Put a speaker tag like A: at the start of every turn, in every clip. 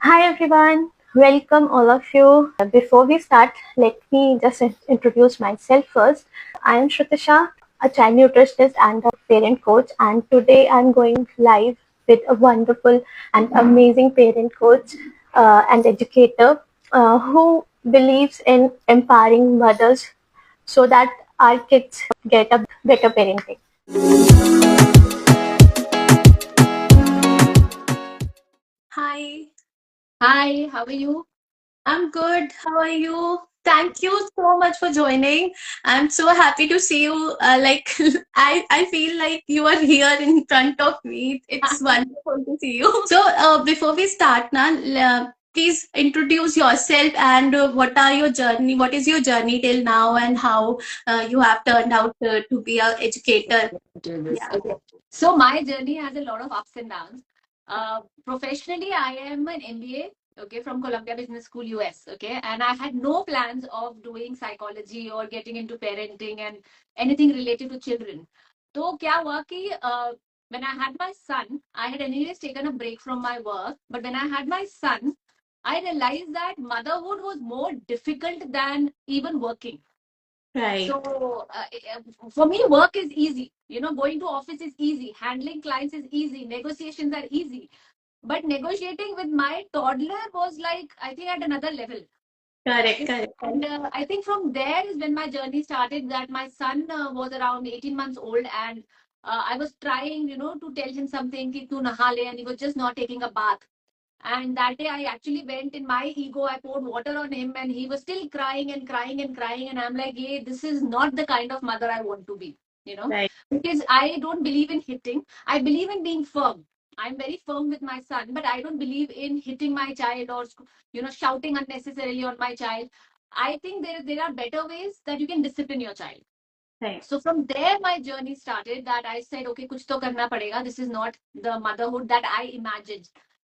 A: Hi everyone, welcome all of you. Before we start, let me just introduce myself first. I am Shrutisha, a child nutritionist and a parent coach, and today I'm going live with a wonderful and amazing parent coach and educator who believes in empowering mothers so that our kids get a better parenting.
B: Hi. Hi, how are you? I'm good. How are you? Thank you so much for joining. I'm so happy to see you. I feel like you are here in front of me. It's wonderful to see you. So, before we start, please introduce yourself and what are your journey? What is your journey till now, and how you have turned out to be an educator?
C: Do this.
B: Yeah.
C: Okay. So my journey has a lot of ups and downs. Professionally, I am an MBA, okay, from Columbia Business School, US, okay, and I had no plans of doing psychology or getting into parenting and anything related to children. So, क्या हुआ कि when I had my son, I had anyways taken a break from my work, but when I had my son, I realized that motherhood was more difficult than even working.
B: Right.
C: So for me, work is easy. Going to office is easy. Handling clients is easy. Negotiations are easy. But negotiating with my toddler was like, I think, at another level.
B: Correct, correct.
C: And I think from there is when my journey started. That my son was around 18 months old, and I was trying, to tell him something, ki tu naha le, and he was just not taking a bath. And that day, I actually went in my ego. I poured water on him, and he was still crying and crying and crying. And I'm like, hey, this is not the kind of mother I want to be,
B: Right.
C: because I don't believe in hitting. I believe in being firm. I'm very firm with my son, but I don't believe in hitting my child or, shouting unnecessarily on my child. I think there are better ways that you can discipline your child.
B: Right.
C: So from there, my journey started. That I said, okay, कुछ तो करना पड़ेगा. This is not the motherhood that I imagined.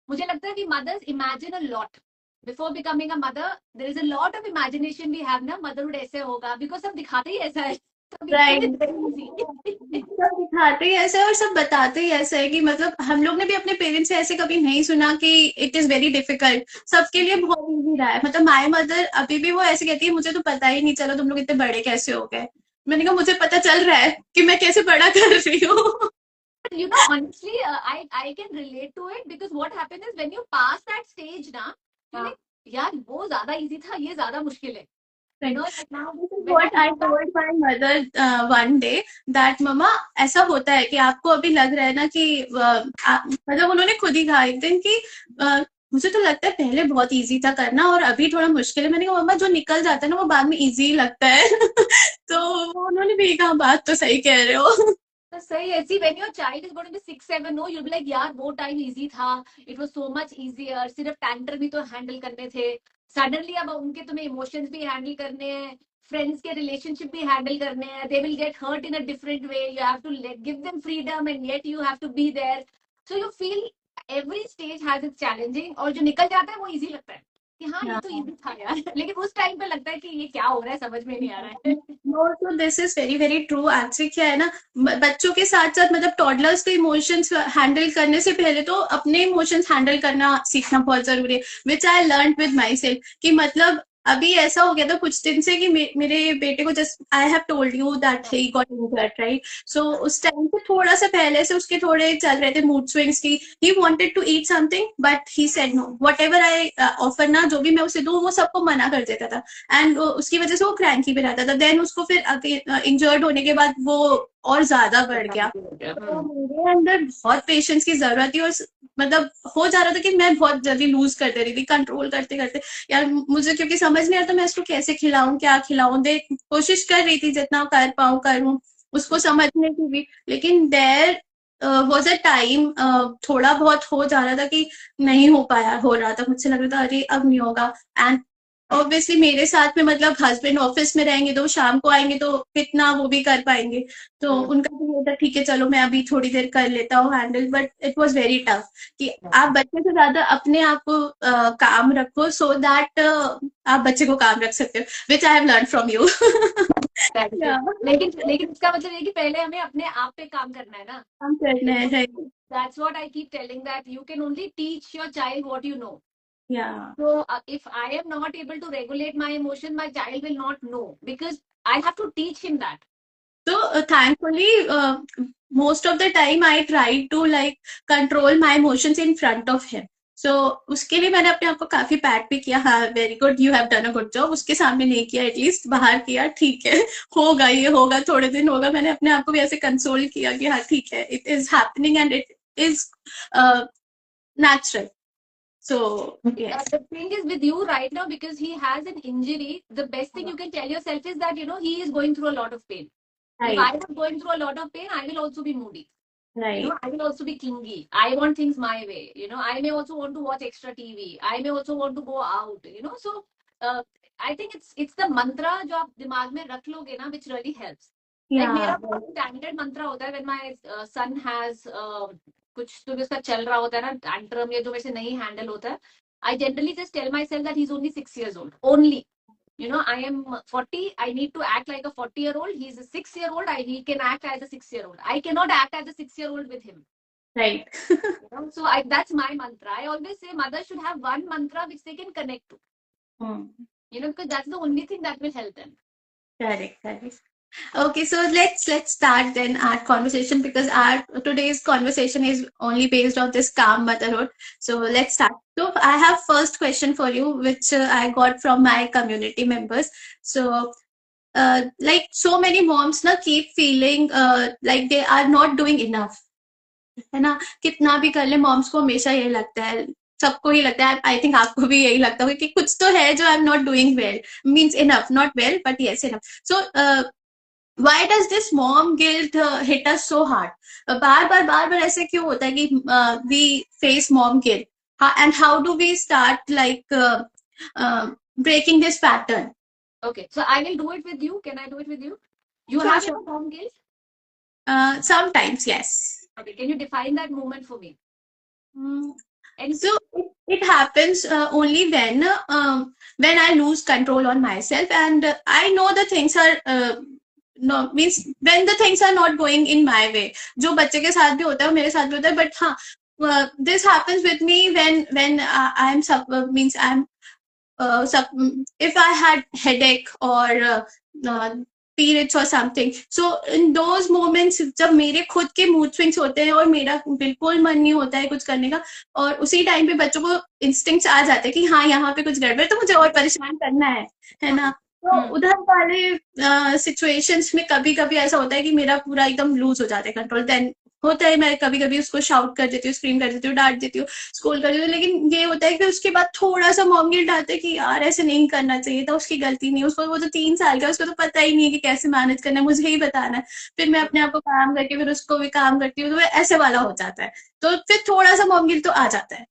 C: मुझे लगता है कि mothers imagine a lot before becoming a mother. There is a lot of imagination we have ना, motherhood ऐसे होगा, because सब दिखाते ही ऐसा है. So we
B: right.
C: feel it's very easy.
B: सब दिखाते ही ऐसा है और सब बताते ही ऐसा है कि मतलब हम लोग ने भी अपने पेरेंट्स से ऐसे कभी नहीं सुना कि इट इज वेरी डिफिकल्ट। सबके लिए बहुत इजी रहा है। मतलब माय मदर अभी भी वो ऐसे कहती है, मुझे तो पता ही नहीं चला तुम लोग इतने बड़े कैसे हो गए। मैंने कहा मुझे पता चल रहा है कि मैं कैसे बड़ा कर रही हूँ।
C: But honestly, I can relate to it, because what happens is when you pass that stage ना, you're like, यार वो ज्यादा easy था, ये ज्यादा मुश्किल है.
B: Right.
C: Like now
B: This is
C: when I
B: what I
C: look back.
B: told my mother one day that मम्मा ऐसा होता है कि आपको अभी लग रहा है ना कि मतलब उन्होंने खुद ही कहा एक दिन कि मुझे तो लगता है पहले बहुत इजी था करना और अभी थोड़ा मुश्किल है। मैंने कहा मम्मा जो निकल जाता है ना वो बाद में इजी लगता है। तो उन्होंने भी कहा बात तो सही कह रहे हो।
C: तो सही है. See, when your child is going to be 6, 7, no, you'll be like, यार वो टाइम इजी था. It was so much easier. सिर्फ टैंटर भी तो हैंडल करने थे. सडनली अब उनके तुम्हें इमोशंस भी हैंडल करने हैं. फ्रेंड्स के रिलेशनशिप भी हैंडल करने हैं. They will get hurt in a different way. You have to give them freedom, and yet you have to be there. So you feel every stage has its challenging. और जो निकल जाता है वो easy लगता है कि हाँ ये तो इजी था यार. लेकिन उस टाइम पे लगता है कि ये क्या हो रहा है, समझ में नहीं आ रहा है.
B: नो तो this is very very true. Actually क्या है ना, बच्चों के साथ साथ मतलब टॉडलर्स के इमोशंस हैंडल करने से पहले तो अपने इमोशंस हैंडल करना सीखना बहुत जरूरी है, which I learn with myself. कि मतलब अभी ऐसा हो गया था कुछ दिन से कि मेरे बेटे को just I have told you that he got injured right. So उस टाइम से थोड़ा सा पहले से उसके थोड़े चल रहे थे मूड स्विंग्स की। He wanted to eat something but he said no, whatever I offer ना जो भी मैं उसे दूं वो सबको मना कर देता था। एंड उसकी वजह से वो क्रैंकी भी रहता था। देन उसको फिर इंजर्ड होने के बाद वो और ज्यादा बढ़ गया। तो मेरे अंदर बहुत पेशेंस की जरूरत थी और मतलब हो जा रहा था कि मैं बहुत जल्दी लूज कर दे रही थी कंट्रोल करते करते। यार मुझे क्योंकि समझ नहीं आता मैं इसको कैसे खिलाऊं क्या खिलाऊं। दे कोशिश कर रही थी जितना कर पाऊं करूं उसको समझने की भी। लेकिन देर वॉज अ टाइम थोड़ा बहुत हो जा रहा था कि नहीं हो पाया, हो रहा था मुझसे लग रहा था अरे अब नहीं होगा। एंड ऑब्वियसली मेरे साथ में मतलब हस्बैंड ऑफिस में रहेंगे तो शाम को आएंगे तो कितना वो भी कर पाएंगे। तो उनका भी होता ठीक है चलो मैं अभी थोड़ी देर कर लेता हूँ handle. But it was very tough कि आप बच्चे से ज्यादा अपने आप को काम रखो सो दैट आप बच्चे को काम रख सकते हो, which I have learn from you.
C: लेकिन इसका मतलब ये कि पहले हमें अपने आप पे काम करना है ना.
B: काम करना है।
C: That's what I keep telling, that you can only teach your child what you know.
B: Yeah.
C: So if I am not able to regulate my emotion, my child will not know, because I have to teach him that.
B: So thankfully, most of the time I try to like control my emotions in front of him. So उसके लिए मैंने अपने आप को काफी PAT भी किया, हाँ very good, you have done a good job. उसके सामने नहीं किया, एटलीस्ट बाहर किया, ठीक है, होगा, ये होगा, थोड़े दिन होगा। मैंने अपने आप को भी ऐसे कंसोल किया कि हाँ ठीक है, it is happening and it is natural. So yes.
C: The thing is with you right now, because he has an injury, the best thing you can tell yourself is that, he is going through a lot of pain. If I
B: Right.
C: was going through a lot of pain, I will also be moody.
B: Right.
C: I will also be clingy. I want things my way. I may also want to watch extra TV. I may also want to go out. So I think it's the mantra जो आप दिमाग में रख लोगे ना, which really helps. Like
B: Yeah.
C: मेरा बहुत standard mantra होता है when my son has कुछ तो भी उसका चल रहा होता है ना, tantrum या जो मेरे से नहीं handle होता है, I generally just tell myself that he's only 6 years old. Only. I am 40. I need to act like a 40-year-old. He's a 6-year-old. He can act as a 6-year-old. I cannot act as a 6-year-old with him.
B: Right.
C: So that's my mantra. I always say mothers should have one mantra which they can connect to. Because that's the only thing that will help them.
B: Correct. Okay, so let's start then our conversation, because our today's conversation is only based on this calm motherhood. So let's start. So I have first question for you, which I got from my community members. So like so many moms na keep feeling like they are not doing enough, है ना? कितना भी कर ले moms को हमेशा यही लगता है, सबको ही लगता है, आई थिंक आपको भी यही लगता होगा कि कुछ तो है जो आई am not doing well, means enough, not well but yes enough. So why does this mom guilt hit us so hard? बार बार ऐसे क्यों होता है कि we face mom guilt, and how do we start like breaking this pattern?
C: Okay, so I will do it with you. Can I do it with you? You
B: Sure,
C: have
B: sure.
C: your mom guilt?
B: Sometimes, yes.
C: Okay, can you define that moment for me?
B: So it happens only when I lose control on myself, and I know the things are no means when the things are not going in my way. जो बच्चे के साथ भी होता है, मेरे साथ भी होता है, but हाँ, this happens with me when I'm means I'm if I had headache or periods or something. So in those moments जब मेरे खुद के मूड स्विंग्स होते हैं और मेरा बिल्कुल मन नहीं होता है कुछ करने का, और उसी टाइम पे बच्चों को इंस्टिंक्ट्स आ जाते हैं कि हाँ यहाँ पे कुछ गड़बड़, तो मुझे और परेशान करना है ना? तो उधर वाले सिचुएशंस में कभी कभी ऐसा होता है कि मेरा पूरा एकदम लूज हो जाता है कंट्रोल। देन होता है मैं कभी कभी उसको शाउट कर देती हूँ, स्क्रीम कर देती हूँ, डांट देती हूँ, स्कूल कर देती हूँ, लेकिन ये होता है कि उसके बाद थोड़ा सा मॉम गिल्ट आता है कि यार ऐसे नहीं करना चाहिए था, उसकी गलती नहीं, उसको वो जो 3 साल का उसको तो पता ही नहीं है कि कैसे मैनेज करना है, मुझे ही बताना है। फिर मैं अपने आप को काम करके फिर उसको भी काम करती हूँ, तो ऐसे वाला हो जाता है, तो फिर थोड़ा सा मॉम गिल्ट तो आ जाता है।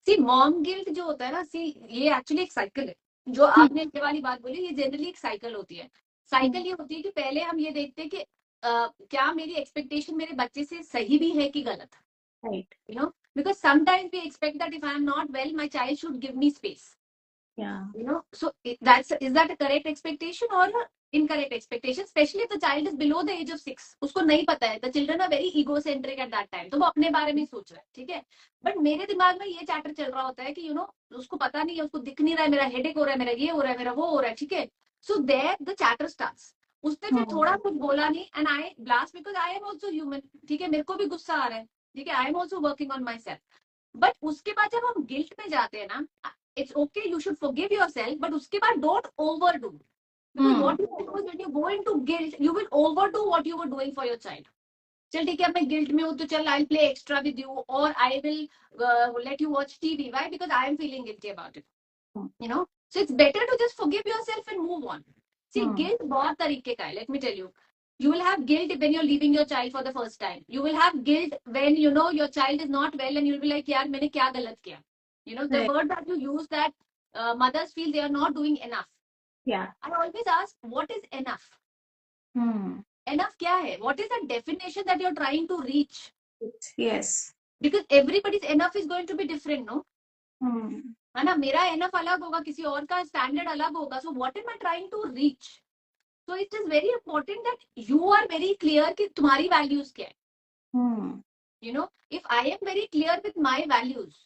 C: सी मॉम गिल्ट जो होता है ना, ये एक्चुअली एक साइकिल है। जो आपने ये वाली बात बोली, ये जनरली एक साइकिल होती है। साइकिल ये होती है कि पहले हम ये देखते हैं कि क्या मेरी एक्सपेक्टेशन मेरे बच्चे से सही भी है कि गलत,
B: right?
C: Because sometimes we expect that if I am not well my child should give me space. So is that a correct expectation or incorrect expectation, especially if the child is below the age of 6? उसको नहीं पता है, the children are very egocentric at that time, तो वो अपने बारे में सोच रहा है, ठीक है। बट मेरे दिमाग में ये चैटर चल रहा होता है कि उसको पता नहीं है, उसको दिख नहीं रहा है, मेरा हेडेक हो रहा है, मेरा ये हो रहा है, मेरा वो हो रहा है, ठीक है। So there the chatter starts. उसने फिर थोड़ा कुछ बोला नहीं, and I blast because I am also human, ठीक है, मेरे को भी गुस्सा आ रहा है, ठीक है, आई am also working on my self. But उसके बाद जब हम गिल्ट में जाते हैं ना, it's okay, you should forgive yourself, but उसके बाद don't overdo, because what you do is when you go into guilt, you will overdo what you were doing for your child. चल ठीक है, मैं गिल्ट में हूँ तो चल I'll play extra with you, or I will let you watch TV. Why? Because I am feeling guilty about it. So it's better to just forgive yourself and move on. See, guilt बहुत तरीके का है. Let me tell you. You will have guilt when you're leaving your child for the first time. You will have guilt when your child is not well and you'll be like, यार मैंने क्या गलत किया? The word that you use, that mothers feel they are not doing enough.
B: Yeah.
C: I always ask, what is enough? Enough क्या है? What is the definition that you're trying to reach?
B: Yes.
C: Because everybody's enough is going to be different, no? है ना? मेरा enough अलग होगा, किसी और का standard अलग होगा. So what am I trying to reach? So it is very important that you are very clear कि तुम्हारी values क्या है. If I am very clear with my values,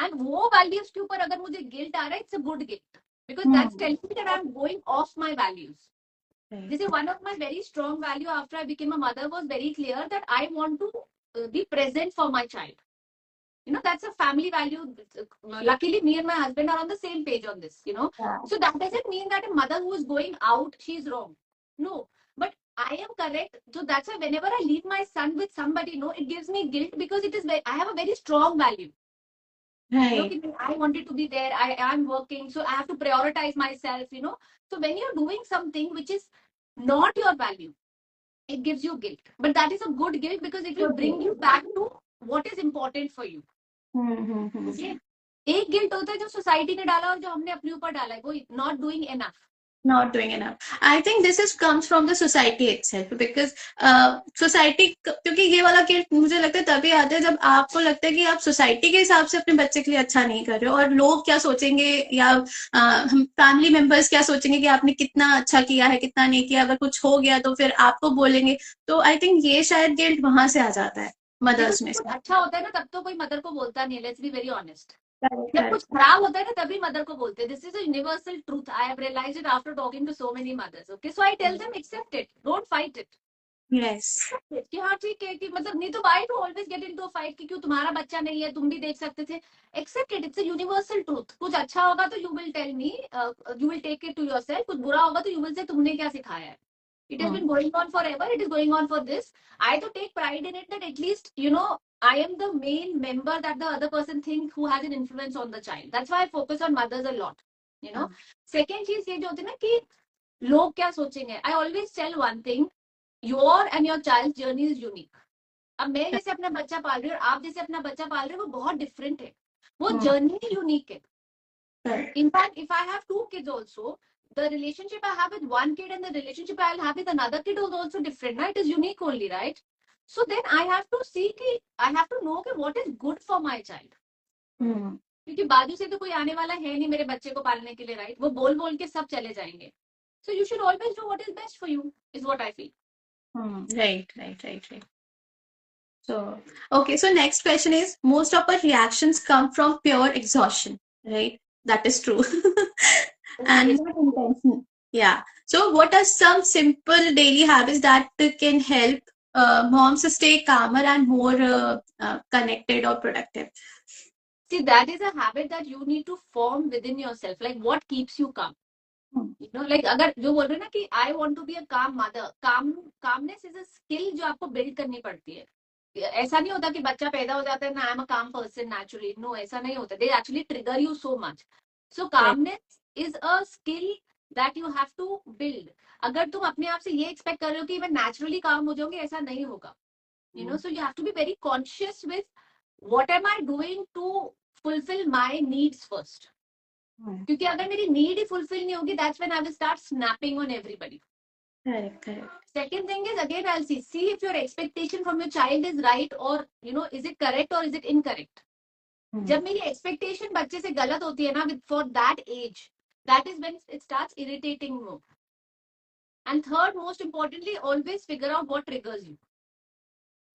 C: and वो वैल्यूज के ऊपर अगर मुझे गिल्ट आ रहा है, it's a good guilt, because that's telling me that I am going of my values. This is one of my very strong value after I became a mother, was very clear that I want to be present for my child. That's a family value. Luckily, me and my husband are on the same page on this.
A: Yeah.
C: So that doesn't mean that a mother who is going out, she's wrong. No, but I am correct. So that's why whenever I leave my son with somebody, it gives me guilt, because I have a very strong value.
B: Right.
C: I wanted to be there. I am working, so I have to prioritize myself. So when you're doing something which is not your value, it gives you guilt. But that is a good guilt, because it will bring you back to what is important for you. Okay? एक guilt होता है जो society ने डाला और जो हमने अपने ऊपर डाला है, वो not doing enough.
B: Not doing enough. I think this comes from the society itself, because society, क्योंकि ये वाला गिल्ट मुझे लगता है तभी आता है जब आपको लगता है कि आप सोसाइटी के हिसाब से अपने बच्चे के लिए अच्छा नहीं कर रहे हो, और लोग क्या सोचेंगे, या हम फैमिली मेंबर्स क्या सोचेंगे कि आपने कितना अच्छा किया है, कितना नहीं किया, अगर कुछ हो गया तो फिर आपको बोलेंगे. तो आई थिंक ये शायद गिल्ट वहां से आ जाता है मदर्स में.
C: कुछ अच्छा होता है ना, तब तो कोई मदर को बोलता नहीं है. Let's be very honest. जब कुछ खराब होता है ना, तभी मदर को बोलते हैं. This is a universal truth. I have realised it after talking to so many mothers. Okay, so I tell them accept it, don't fight it.
B: Yes.
C: कि हाँ ठीक है, कि मतलब नहीं तो why to always get into a fight कि क्यों तुम्हारा बच्चा नहीं है, तुम भी देख सकते थे. Accept it, it's a universal truth. कुछ अच्छा होगा तो you will tell me, you will take it to yourself. कुछ बुरा होगा तो यू विल से तुमने क्या सिखाया है. It has been going on forever. It is going on for this. I to take pride in it that at least, I am the main member that the other person think who has an influence on the child. That's why I focus on mothers a lot. Second चीज ये जो होती है ना कि लोग क्या सोचेंगे. I always tell one thing. Your and your child's journey is unique. अब मैं जैसे अपना बच्चा पाल रही हूँ और आप जैसे अपना बच्चा पाल रहे हो, वो बहुत डिफरेंट है. वो जर्नी यूनिक है. In fact, if I have 2 kids also, the relationship I have with one kid and the relationship I'll have with another kid is also different. Right? It is unique only, right? So then I have to see कि I have to know कि what is good for my child. क्योंकि बाजू से तो कोई आने वाला है नहीं मेरे बच्चे को पालने के लिए, राइट? वो बोल बोल के सब चले जाएंगे. So you should always do what is best for you, is what I feel.
B: Right. So, okay, so next question is, most of our reactions come from pure exhaustion, right? That is true. And not intentional. Yeah. So, what are some simple daily habits that can help moms stay calmer and more connected or productive?
C: See, that is a habit that you need to form within yourself. Like, what keeps you calm? Like अगर जो बोल रहे ना कि I want to be a calm mother, calmness is a skill जो आपको build करनी पड़ती है. ऐसा नहीं होता कि बच्चा पैदा हो जाता है ना, I'm a calm person naturally. No, ऐसा नहीं होता. They actually trigger you so much. So calmness is a skill that you have to build. अगर तुम अपने आप से ये expect कर रहे हो कि मैं naturally calm हो जाऊंगी, ऐसा नहीं होगा. So you have to be very conscious with what am I doing to fulfill my needs first. क्योंकि अगर मेरी नीड ही फुलफिल नहीं होगी, that's when I will start snapping on everybody.
B: Correct.
C: Second thing is, again I'll see if your expectation from your child is right or is it correct or is it incorrect. जब मेरी expectation बच्चे से गलत होती है ना, for that age, that is when it starts irritating more. And third, most importantly, always figure out what triggers you.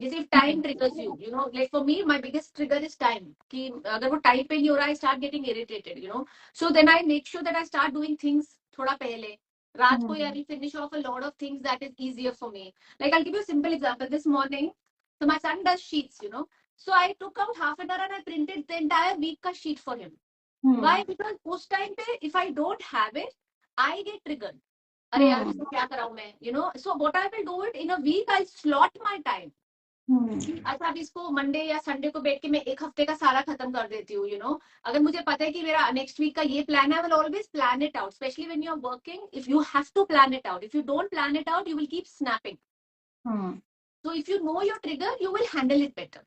C: जैसे if time triggers you, like for me, my biggest trigger is time. कि अगर वो time पे नहीं हो रहा, I start getting irritated, So then I make sure that I start doing things थोड़ा पहले. रात को I will finish off a lot of things that is easier for me. Like I'll give you a simple example. This morning, so my son does sheets, So I took out half an hour and I printed the entire week का sheet for him. Why? Because उस time पे if I don't have it, I get triggered. अरे यार इसको क्या कराऊं मैं, So what I will do it in a week, I'll slot my time. अच्छा, अब इसको मंडे या संडे को बैठ के मैं एक हफ्ते का सारा खत्म कर देती हूँ. अगर मुझे पता है कि मेरा नेक्स्ट वीक का ये प्लान है, I will always plan it out. Especially when you are working, if you have to plan it out. If you don't plan it out, you will keep snapping. So if you know your trigger, you will handle it better.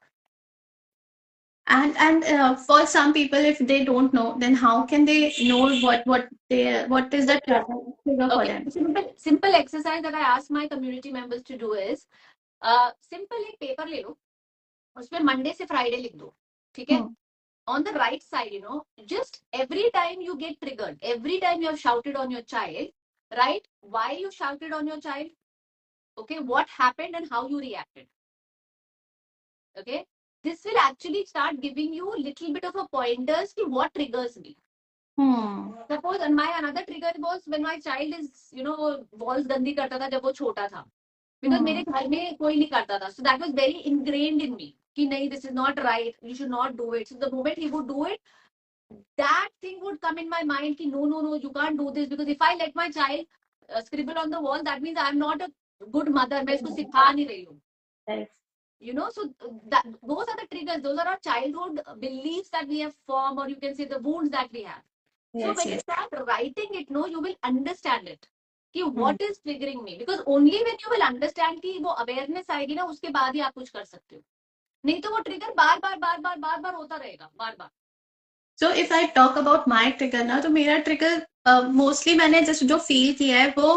B: And for some people, if they don't know, then how can they know what is the trigger for them?
C: Simple exercise that I ask my community members to do is, simple एक paper ले लो, उसमें Monday से Friday लिख दो, ठीक है? On the right side, just every time you get triggered, every time you have shouted on your child, write why you shouted on your child, okay, what happened and how you reacted, okay? this will actually start giving you little bit of a pointers to what triggers me. Suppose and my another trigger was when my child is, you know, walls गंदी करता था जब वो छोटा था. Because मेरे घर में कोई नहीं करता था. So that was very ingrained in me. कि नहीं, this is not right. You should not do it. So the moment he would do it, that thing would come in my mind कि no, no, no, you can't do this, because if I let my child scribble on the wall, that means I'm not a good mother. मैं इसको सिखा नहीं रही हूँ.
A: Right.
C: You know, so that those are the triggers. Those are our childhood beliefs that we have formed, or you can say the wounds that we have. So
A: Yes,
C: when you
A: yes.
C: start writing it, no, you will understand it. कि what is triggering me, because only when you will understand कि वो awareness आएगी ना, उसके बाद ही आप कुछ कर सकते हो. नहीं तो वो ट्रिगर बार बार होता रहेगा, बार बार.
B: So if I talk about my trigger ना, तो मेरा ट्रिगर मोस्टली मैंने जैसे जो फील किया है वो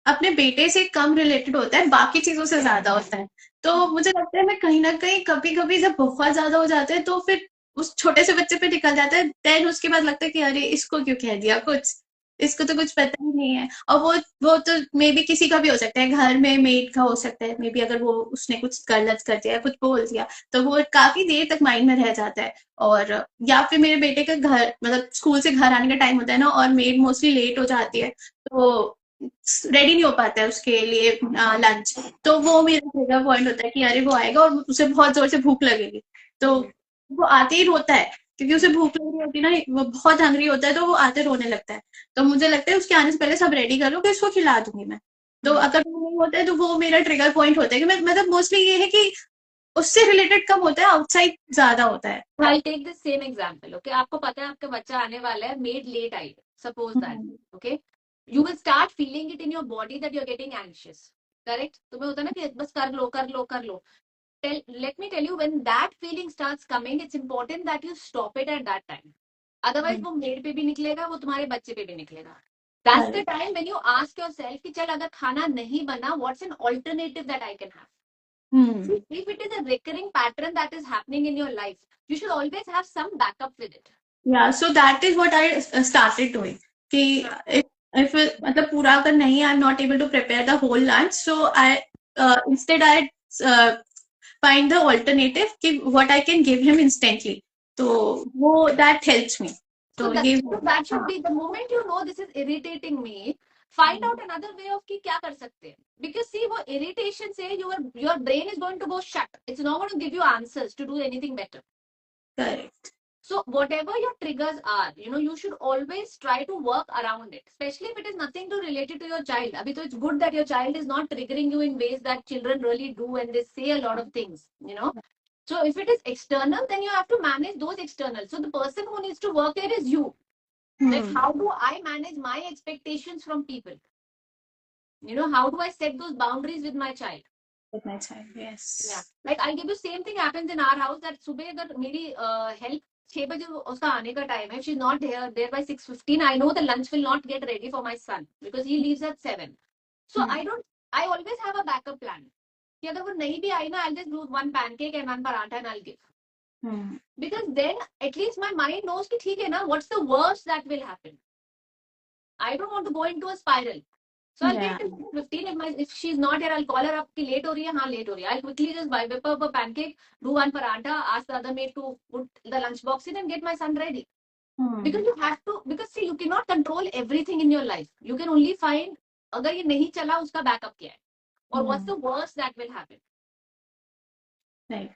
B: अपने बेटे से कम रिलेटेड होता है, बाकी चीजों से ज्यादा होता है. तो मुझे लगता है मैं कहीं ना कहीं कभी कभी जब बहुत ज्यादा हो जाता है तो फिर उस छोटे से बच्चे पे निकल जाता है. देन उसके बाद लगता है कि अरे इसको क्यों कह दिया कुछ, इसको तो कुछ पता ही नहीं है. और वो तो मे बी किसी का भी हो सकता है, घर में मेड का हो सकता है, मे बी अगर वो उसने कुछ गलत कर दिया, कुछ बोल दिया, तो वो काफी देर तक माइंड में रह जाता है. और या फिर मेरे बेटे का घर मतलब स्कूल से घर आने का टाइम होता है ना, और मेड मोस्टली लेट हो जाती है, तो रेडी नहीं हो पाता है उसके लिए लंच. तो वो मेरा ट्रिगर पॉइंट होता है कि अरे वो आएगा और उसे बहुत जोर से भूख लगेगी, तो वो आते ही रोता है क्योंकि उसे भूख लग रही होती है ना, वो बहुत हंग्री होता है, तो वो आते रोने लगता है. तो मुझे लगता है उसके आने से पहले सब रेडी कर लो कि उसको खिला दूंगी मैं. तो अगर वो नहीं होता है तो वो मेरा ट्रिगर पॉइंट होता है कि मैं मतलब मोस्टली ये है कि उससे रिलेटेड कम होता है, आउटसाइड ज्यादा होता है.
C: I'll take the same example. Okay, आपको पता है आपका बच्चा आने वाला है, maid late I, suppose that. Okay, you will start feeling it in your body that you're getting anxious. Correct? तुम्हें होता है ना कि बस कर लो. Let me tell you, when that feeling starts coming, it's important that you stop it at that time. Otherwise वो maid पे भी निकलेगा, वो तुम्हारे बच्चे पे भी निकलेगा. That's the time when you ask yourself कि चल अगर खाना नहीं बना, what's an alternative that I can have? If it is a recurring pattern that is happening in your life, you should always have some backup with it.
B: Yeah, so that is what I started doing. कि if मतलब पूरा अगर नहीं, I'm not able to prepare the whole lunch, so I instead I find the alternative कि what I can give him instantly. तो वो that helps me.
C: So that should be the moment you know this is irritating me. Find out another way of कि क्या कर सकते हैं. Because see, वो irritation से your brain is going to go shut. It's not going to give you answers to do anything better.
B: Correct.
C: So whatever your triggers are, you know, you should always try to work around it, especially if it is nothing to related to your child. Abhi to it's good that your child is not triggering you in ways that children really do, and they say a lot of things, you know. So if it is external, then you have to manage those external. So the person who needs to work here is you. Like, how do I manage my expectations from people? You know, how do I set those boundaries with my child?
B: With my child, yes.
C: Yeah. Like I'll give you same thing happens in our house that सुबह अगर मेरी help 6 बजे उसका आने का time है, she's not there by 6:15, I know the lunch will not get ready for my son because he leaves at 7. So I always have a backup plan. कि अगर वो नहीं भी आई ना, I'll just do one pancake and one paratha and I'll give. Because then at least my mind knows कि ठीक है ना, what's the worst that will happen. I don't want to go into a spiral. So I'll wait till 15. If she's not here, I'll call her up. कि late हो रही है, हाँ late हो रही है. I'll quickly just whip up a pancake, do one paratha, ask the other maid to put the lunch box in and get my son ready. Because you have to, because see, you cannot control everything in your life. You can only find अगर ये नहीं चला उसका backup क्या है, or what's the worst that will happen.
B: Right.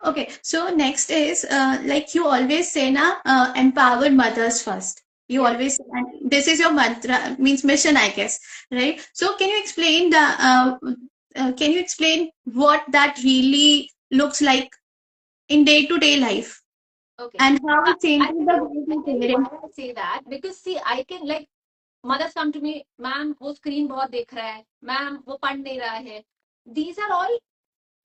B: Okay, so next is like you always say na, empower mothers first. You always, and this is your mantra, means mission, I guess, right? So can you explain what that really looks like in day-to-day life?
C: Okay.
B: And how it changes the way we parent?
C: Why I say that, because see, I can like mothers come to me, ma'am, वो screen बहुत देख रहा है, ma'am, वो पढ़ नहीं रहा है. These are all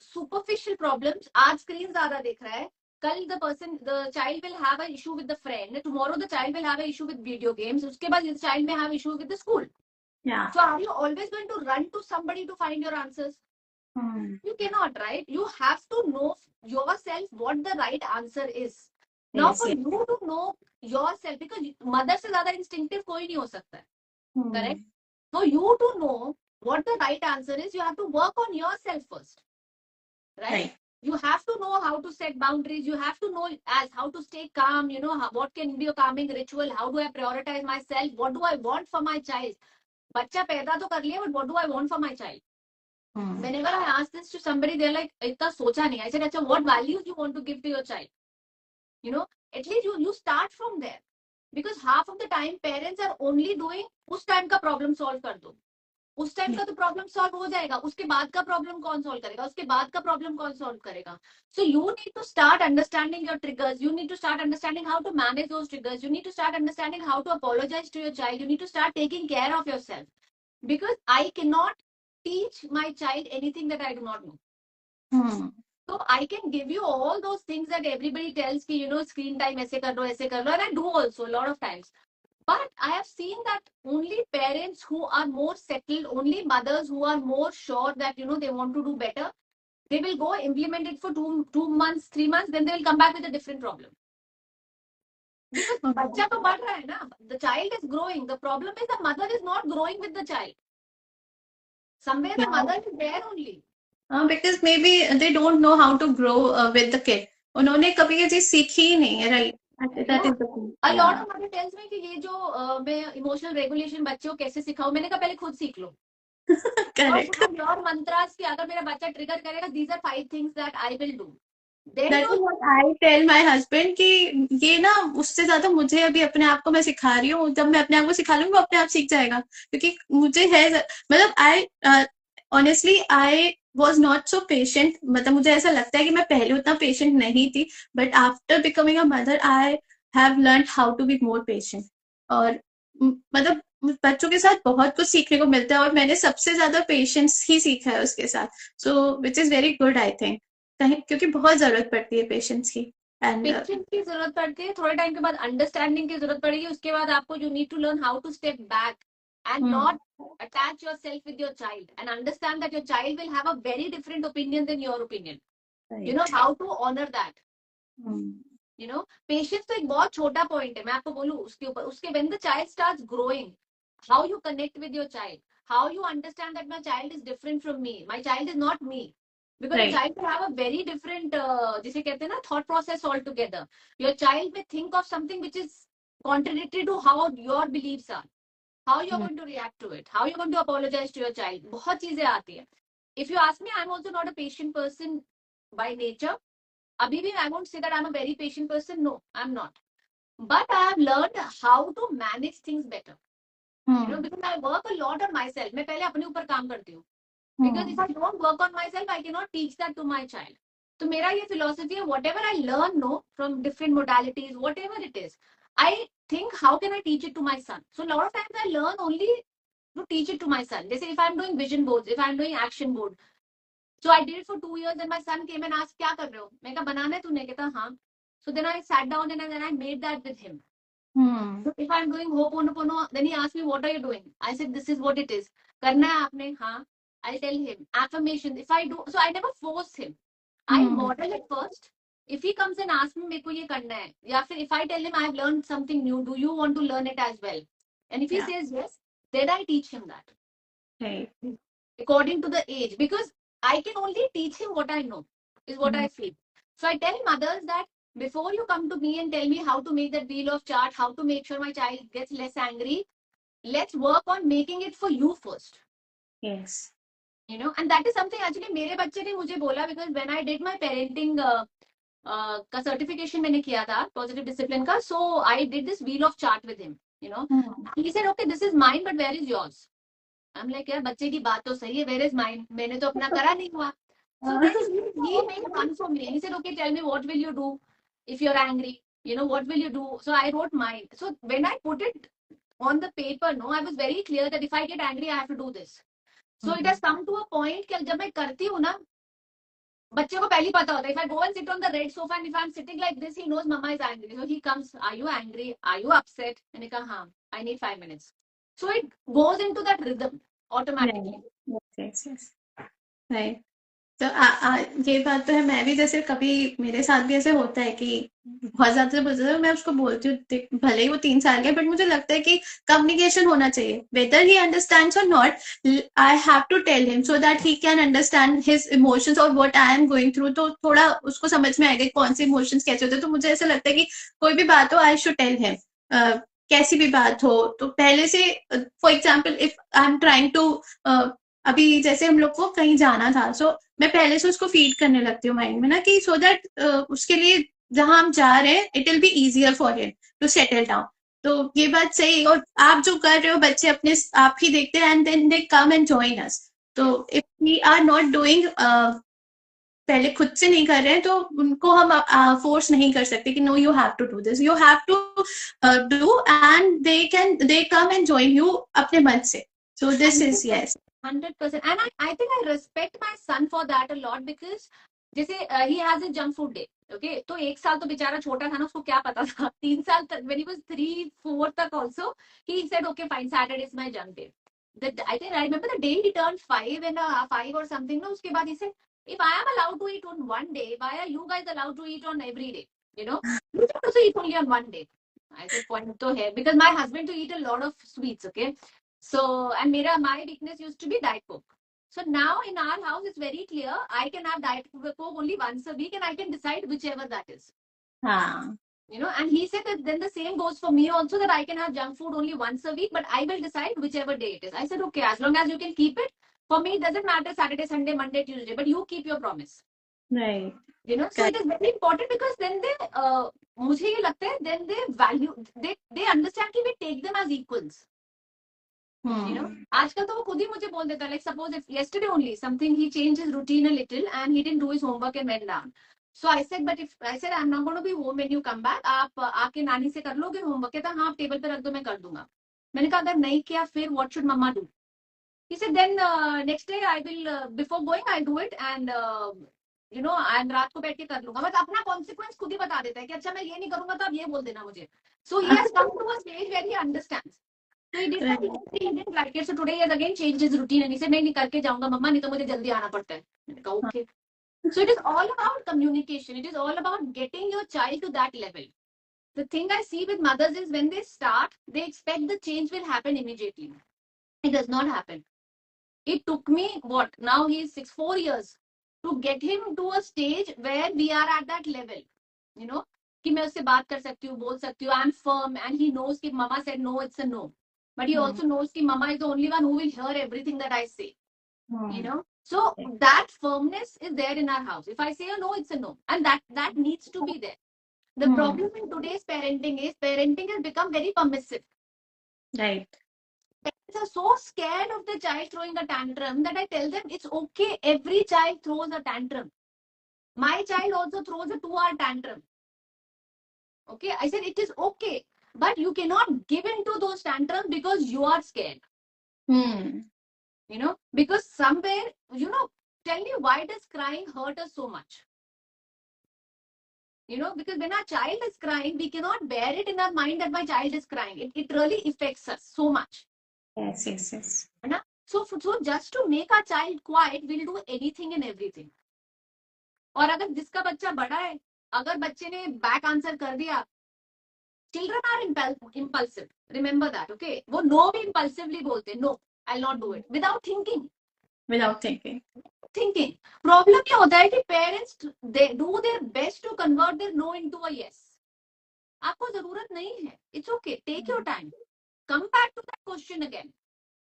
C: superficial problems. आज screen ज़्यादा देख रहा है, कल the child will have an issue with the friend, tomorrow the child will have an issue with video games, उसके बाद the child may have issue with the school.
B: Yeah.
C: So are you always going to run to somebody to find your answers? You cannot, right? You have to know yourself what the right answer is. Now for you to know yourself, because mother से ज़्यादा instinctive कोई नहीं हो सकता है. Correct? For you to know what the right answer is, you have to work on yourself first. Right? You have to know how to set boundaries. You have to know as how to stay calm. What can be a calming ritual. How do I prioritize myself? What do I want for my child? बच्चा पैदा तो कर लिया, but what do I want for my child? Whenever I ask this to somebody, they're like, इतना सोचा नहीं. I said, अच्छा, what values you want to give to your child? At least you start from there. Because half of the time parents are only doing उस time का problem solve कर दो. उस time का तो प्रॉब्लम सॉल्व हो जाएगा, उसके बाद का प्रॉब्लम कौन सॉल्व करेगा, उसके बाद का प्रॉब्लम कौन सॉल्व करेगा. So you need to start understanding your triggers. You need to start understanding how to manage those triggers. You need to start understanding how to apologize to your child. You need to start taking care of yourself. Because I cannot teach my child anything that I do not know. So I can give you all those things that everybody tells me, screen time ऐसे कर लो, and I do also a lot of times. But I have seen that only parents who are more settled, only mothers who are more sure that they want to do better, they will go implement it for 2 months, 3 months, then they will come back with a different problem. Because बच्चा तो बढ़ रहा है ना, the child is growing. The problem is the mother is not growing with the child. Somewhere the mother is there only.
B: Because maybe they don't know how to grow with the kid. उन्होंने कभी ये चीज सीखी ही नहीं है, right? That is the thing.
C: A lot of mother tells me कि ये जो मैं इमोशनल रेगुलेशन बच्चों को कैसे सिखाऊं, मैंने कहा पहले खुद सीख लो.
B: Correct.
C: और मंत्रास कि अगर मेरा बच्चा ट्रिगर करेगा, these are 5 things that I will do.
B: That is what I tell my husband कि ये ना उससे ज्यादा मुझे अभी अपने आप को मैं सिखा रही हूँ. जब मैं अपने आप को सिखा लूंगी वो अपने आप सीख जाएगा. क्योंकि मुझे है मतलब honestly I was not so patient. मतलब मुझे ऐसा लगता है कि मैं पहले उतना पेशेंट नहीं थी. But after becoming a mother I have learned how to be more patient. और मतलब बच्चों के साथ बहुत कुछ सीखने को मिलता है और मैंने सबसे ज्यादा पेशेंस ही सीखा है उसके साथ. So which is very good I think. क्योंकि बहुत जरूरत पड़ती है पेशेंस की.
C: पेशेंस की जरूरत पड़ती है. थोड़े टाइम के बाद अंडरस्टैंडिंग की जरूरत पड़ेगी. उसके बाद आपको you need to learn how to step back and not attach yourself with your child and understand that your child will have a very different opinion than your opinion. Right. How to honor that. Patience तो एक बहुत छोटा point है. मैं आपको बोलूं उसके ऊपर, उसके when the child starts growing, how you connect with your child, how you understand that my child is different from me, my child is not me. Because right. The child will have a very different जिसे कहते हैं ना thought process altogether. Your child may think of something which is contradictory to how your beliefs are. How you're going to react to it, how you're going to apologize to your child. बहुत चीजें आती है. If you ask me, I'm also not a patient person by nature. अभी भी I won't say that I'm a very patient person. No, I'm not. But I have learned how to manage things better. Because I work a lot on myself. मैं पहले अपने ऊपर काम करती हूँ. Because if I don't work on myself, I cannot teach that to my child. तो मेरा ये philosophy है, whatever I learn, from different modalities, whatever it is, I think how can I teach it to my son. So a lot of times I learn only to teach it to my son. They say if I'm doing vision boards, if I'm doing action board. So I did it for 2 years and my son came and asked, क्या कर रहे हो? मैं कहा बनाना है तूने? कहता हाँ. So then I sat down and then I made that with him. So if I'm doing Ho'oponopono, then he asked me, what are you doing? I said, this is what it is. करना है आपने? हाँ. I'll tell him. Affirmation. If I do, so I never force him. I model it first. If he comes and asks me, मेरे को ये करना है, या फिर if I tell him I've learned something new, do you want to learn it as well? And if he says yes, then I teach him that. Right. According to the age, because I can only teach him what I know, is what I feel. So I tell mothers that before you come to me and tell me how to make that wheel of chart, how to make sure my child gets less angry, let's work on making it for you first. Yes. And that is something actually मेरे बच्चे ने मुझे बोला, because when I did my parenting का certification मैंने किया था positive discipline का, so I did this wheel of chart with him. He said, okay, this is mine, but where is yours? I'm like, यार बच्चे की बात तो सही है, where is mine? मैंने तो अपना करा नहीं हुआ. So then he made one for me and he said, okay, tell me what will you do if you're angry? What will you do? So I wrote mine. So when I put it on the paper, I was very clear that if I get angry, I have to do this. So it has come to a point कि जब मैं करती हूँ ना, बच्चे को पहले पता होता है. If I go and sit on the red sofa and if I'm sitting like this, he knows mama is angry. So he comes, are you angry? Are you upset? मैंने कहा हाँ, I need 5 minutes. So it goes into that rhythm automatically.
B: Yes. Right. तो ये बात तो है। मैं भी जैसे कभी मेरे साथ भी ऐसे होता है कि बहुत ज्यादा से बहुत ज्यादा मैं उसको बोलती हूँ, देख भले ही वो 3 साल का है, बट मुझे लगता है कि कम्युनिकेशन होना चाहिए, वेदर ही अंडरस्टैंड्स और not. I have to tell him so that he can understand his emotions और what I am going through, तो थोड़ा उसको समझ में आएगा कि कौन से इमोशंस कैसे होते हैं। तो मुझे ऐसा लगता है कि कोई भी बात हो, आई शुड टेल हिम। कैसी भी बात हो तो पहले से, for example if I am trying to, अभी जैसे हम लोग को कहीं जाना था, सो मैं पहले से उसको फीड करने लगती हूँ माइंड में ना, कि सो दैट उसके लिए जहां हम जा रहे हैं it will be easier for him to settle down. तो ये बात सही है। और आप जो कर रहे हो, बच्चे अपने आप ही देखते हैं and then they come and join us. तो if we are not doing, पहले खुद से नहीं कर रहे हैं, तो उनको हम फोर्स नहीं कर सकते कि no you have to do this, you have to do, and they come and join you अपने मन से। So this is yes
C: 100%. And I think I respect my son for that a lot because जैसे he has a junk food day. Okay, तो 1 साल तो बेचारा छोटा था ना, उसको क्या पता था. 3 साल तक when he was 3, 4 तक also he said okay fine Saturday is my junk day. I think I remember the day he turned 5 or something. No, उसके बाद he said if I am allowed to eat on one day, why are you guys allowed to eat on every day? You know, you can also eat only on one day. I said point तो है because my husband to eat a lot of sweets. Okay. So, and my weakness used to be Diet Coke. So now in our house, it's very clear. I can have Diet Coke only once a week and I can decide whichever that is.
B: हाँ
C: You know, and he said that then the same goes for me also, that I can have junk food only once a week, but I will decide whichever day it is. I said, okay, as long as you can keep it, for me, it doesn't matter Saturday, Sunday, Monday, Tuesday, but you keep your promise.
B: right
C: You know, so it is very important because then they, मुझे ये लगता है, then they value, they understand कि we take them as equals. You know, आजकल तो वो खुद ही मुझे बोल देता है, like suppose if yesterday only something he changed his routine a little and he didn't do his homework and went down. So I said, but if I said I'm not going to be home when you come back, आप आके नानी से कर लोगे homework? कहता हाँ, आप table पे रख दो, मैं कर दूंगा. मैंने कहा अगर नहीं किया फिर what should mama do? He said then next day I will before going I do it and you know and रात को बैठ के कर लूंगा. मतलब अपना consequence खुद ही बता देता है कि अच्छा मैं ये नहीं करूंगा तो आप ये बोल देना मुझे. So he has come to a stage where he understands. So he decided he didn't like it. So today he has again changed his routine and he said नहीं करके जाऊंगा मम्मा, नहीं तो मुझे जल्दी आना पड़ता है. मैंने कहा okay. So it is all about communication. It is all about getting your child to that level. The thing I see with mothers is when they start, they expect the change will happen immediately. It does not happen. It took me what? Now he is 4 years to get him to a stage where we are at that level. You know, कि मैं उससे बात कर सकती हूँ, बोल सकती हूँ. I'm firm and he knows कि mama said no, it's a no. But he also knows कि mama is the only one who will hear everything that I say. You know, so that firmness is there in our house. If I say a no, it's a no, and that needs to be there. The problem in today's parenting has become very permissive.
B: right
C: Parents are so scared of the child throwing a tantrum that I tell them it's okay. Every child throws a tantrum. My child also throws a 2-hour tantrum. Okay, I said it is okay, but you cannot give into those tantrums because you are scared. You know, because somewhere, you know, tell me why does crying hurt us so much? You know, because when our child is crying, we cannot bear it in our mind that my child is crying. It really affects us so much.
B: yes
C: So just to make our child quiet, we'll do anything and everything. और अगर जिसका बच्चा बड़ा है, अगर बच्चे ने back answer कर दिया, children are impulsive. Remember that, okay? वो no भी impulsively बोलते हैं, no, I'll not do it without thinking. Problem ये होता है कि parents they do their best to convert their no into a yes. आपको जरूरत नहीं है. It's okay. Take your time. Come back to that question again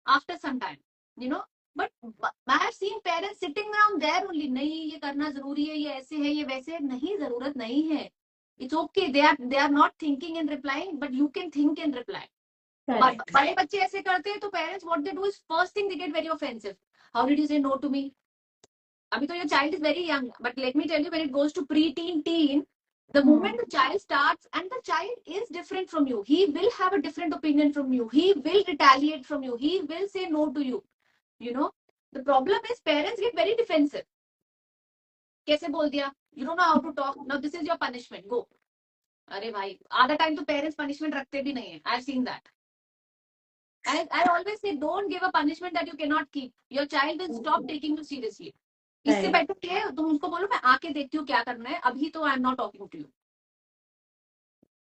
C: after some time. You know. But I have seen parents sitting down there only. नहीं ये करना जरूरी है, ये ऐसे है, ये वैसे है. नहीं, जरूरत नहीं है. It's okay. They are not thinking and replying, but you can think and reply. और बड़े बच्चे ऐसे करते हैं तो parents what they do is first thing they get very offensive. How did you say no to me? अभी तो your child is very young, but let me tell you, when it goes to pre-teen, teen, the moment the child starts, and the child is different from you, he will have a different opinion from you, he will retaliate from you, he will say no to you. You know, the problem is parents get very defensive. कैसे बोल दिया? You don't know how to talk. Now this is your punishment. Go. अरे भाई, आधा time तो parents punishment रखते भी नहीं है. I've seen that. I always say, don't give a punishment that you cannot keep. Your child will stop taking you seriously. इससे
B: Right.
C: Better है तुम उसको बोलो मैं आके देखती हूँ क्या करना है, अभी तो I am not talking to you.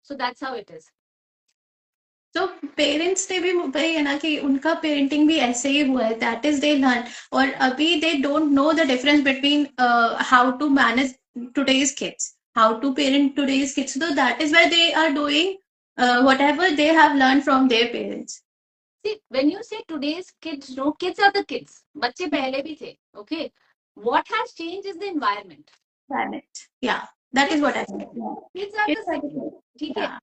C: So that's how it is.
B: तो पेरेंट्स ने भी वही है ना कि उनका पेरेंटिंग भी ऐसे ही हुआ है, दैट इज दे लर्न, और अभी they don't know the difference between how to manage today's kids, how to parent today's kids, तो that is why they are doing whatever they have learned from their parents.
C: See, when you say today's kids, no, kids are the kids. बच्चे पहले भी थे, okay? What has changed is the environment.
B: Planet. Yeah, that is what I think. Yeah.
C: Kids are the
B: Kids are
C: same.
B: the
C: ठीक है.
B: yeah.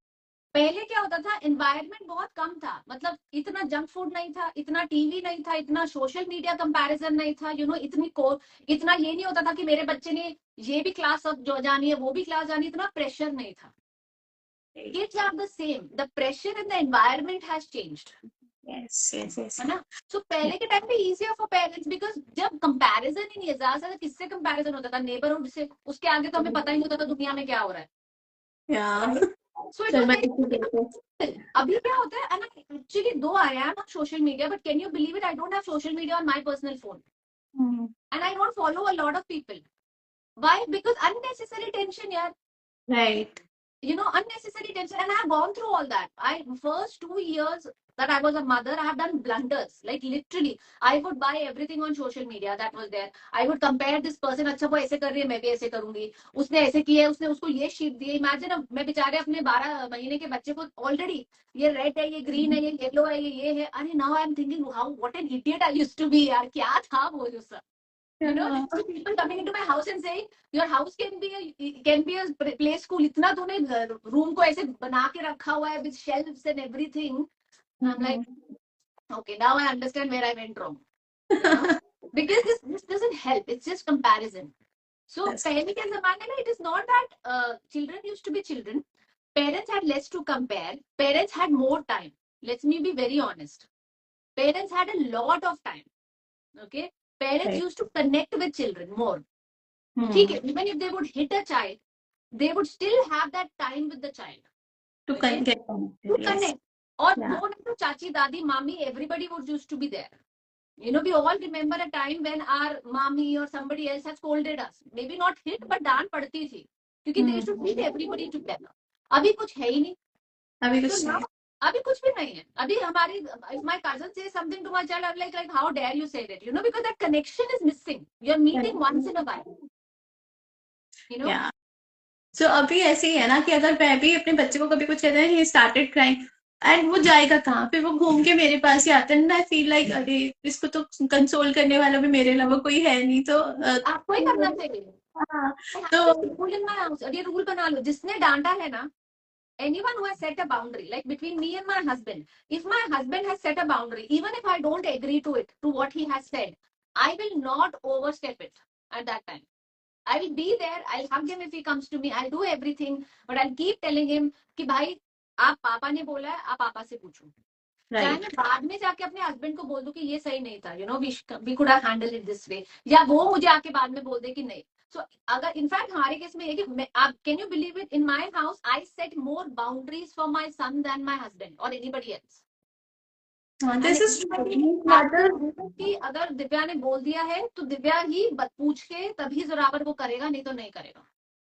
C: पहले क्या होता था, एनवायरनमेंट बहुत कम था, मतलब इतना जंक फूड नहीं था, इतना टीवी नहीं था, इतना सोशल मीडिया कंपैरिजन नहीं था, यू नो, इतना ये नहीं होता था कि मेरे बच्चे ने ये भी क्लास अब जो जानी है वो भी क्लास जानी, इतना प्रेशर नहीं था. Kids are the same. The pressure in the environment has changed.
B: Yes, yes, yes.
C: है ना. सो पहले के टाइम पे इजियर फॉर पेरेंट्स, बिकॉज जब कंपैरिजन ही नहीं है, ज्यादा से किससे कंपैरिजन होता था, नेबरहुड से, उसके आगे तो हमें पता ही नहीं होता था दुनिया में क्या हो रहा है.
B: Yeah.
C: So it
B: So
C: was
B: but
C: very. अभी क्या होता है, एक्चुअली दो I am on social media, but can you believe it, I don't have social media on my personal phone and I don't follow a lot of people. Why? Because unnecessary tension यार.
B: right.
C: You know, unnecessary tension, and I have gone through all that. I first 2 years that I was a mother, I have done blunders, like literally I would buy everything on social media that was there. I would compare this person, अच्छा वो ऐसे कर रही है मैं भी ऐसे करूंगी, उसने ऐसे किया है, उसने उसको ये शीट दी है. इमेजिन मैं बेचारे अपने 12 महीने के बच्चे को ऑलरेडी ये रेड है, ये ग्रीन है, ये येलो है, ये है. अरे now I am thinking how what an idiot I used to be यार, क्या था वो जो सब. You know, so people coming into my house and saying your house can be a play school. इतना तूने रूम को ऐसे बना के रखा हुआ है with shelves and everything. I'm like, okay, now I understand where I went wrong. You know? Because this doesn't help. It's just comparison. So पहले के जमाने में it is not that children used to be children. Parents had less to compare. Parents had more time. Let me be very honest. Parents had a lot of time. Okay. Parents
B: Right.
C: used to connect with children more.
B: Hmm.
C: ठीक है, even if they would hit a child, they would still have that time with the child.
B: To
C: Okay?
B: get connected.
C: To
B: Yes.
C: connect. और
B: Yeah.
C: वो नहीं तो चाची दादी मामी, everybody would used to be there. You know, we all remember a time when our mommy or somebody else has scolded us. Maybe not hit, but डांट पड़ती थी. क्योंकि they used to treat everybody together. अभी कुछ है ही नहीं.
B: अभी कुछ
C: So
B: नहीं.
C: now, अभी कुछ भी नहीं है. अभी हमारी, if my cousin says something to my child, I'm like how dare you say that? You know, because that connection is missing. You're meeting once in a while. You know.
B: Yeah. So अभी ऐसे ही है ना कि अगर मैं भी अपने बच्चे को कभी कुछ कहता है, he started crying, एंड वो जाएगा कहाँ, फिर वो घूम के मेरे पास ही आता है. आई फील लाइक अरे इसको तो कंसोल करने वाला भी मेरे अलावा कोई है नहीं, तो
C: आपको ही करना चाहिए.
B: हाँ,
C: तो
B: तो
C: रूल इन माय हाउस, और ये रूल बना लो, जिसने डांटा है ना, anyone who has set a boundary, like between me and my husband, if my husband has set a boundary, even if I don't agree to it, to what he has said, I will not overstep it at that time. I will be there, I'll hug him if he comes to me, I'll do everything, but I'll keep telling him कि भाई आप पापा ने बोला है, आप पापा से पूछो. चाहे मैं बाद में जाके अपने हस्बैंड को बोल दूं कि ये सही नहीं था, you know, we could have handle it this way, या वो मुझे आके बाद में बोल दे कि नहीं. सो अगर इनफैक्ट हमारे केस में ये कि आप can you believe it, in my house I set more boundaries for my son then my husband और एनीबडी एल्स.
B: दिस इज
C: कि अगर दिव्या ने बोल दिया है तो दिव्या ही पूछ के तभी जोरावर वो करेगा, नहीं तो नहीं करेगा.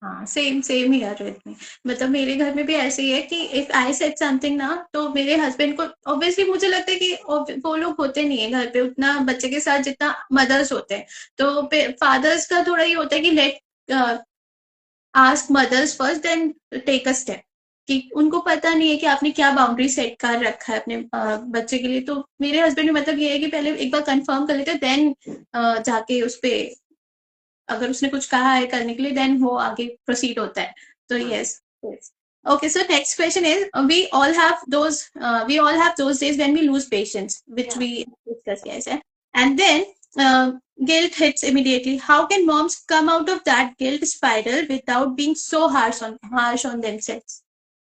B: हाँ, सेम ही है रोहित में. मतलब मेरे घर में भी ऐसे ही है कि इफ आई सेड समथिंग ना, तो मेरे हस्बैंड को ऑब्वियसली मुझे लगता है कि वो लोग होते नहीं है घर पे उतना बच्चे के साथ जितना मदर्स होते हैं. तो फादर्स का थोड़ा ये होता है कि let ask mothers first then take a step, कि उनको पता नहीं है कि आपने क्या बाउंड्री सेट कर रखा है अपने बच्चे के लिए. तो मेरे हस्बैंड में मतलब ये है कि पहले एक बार कंफर्म कर लेते हैं, देन जाके उस पे अगर उसने कुछ कहा है करने के लिए, देन वो आगे प्रोसीड होता है. तो yes. Okay, so next question is, we all have those days when we lose patience, which we discussed, yes, and then guilt hits immediately. How can moms come out of that guilt spiral without being so harsh on themselves?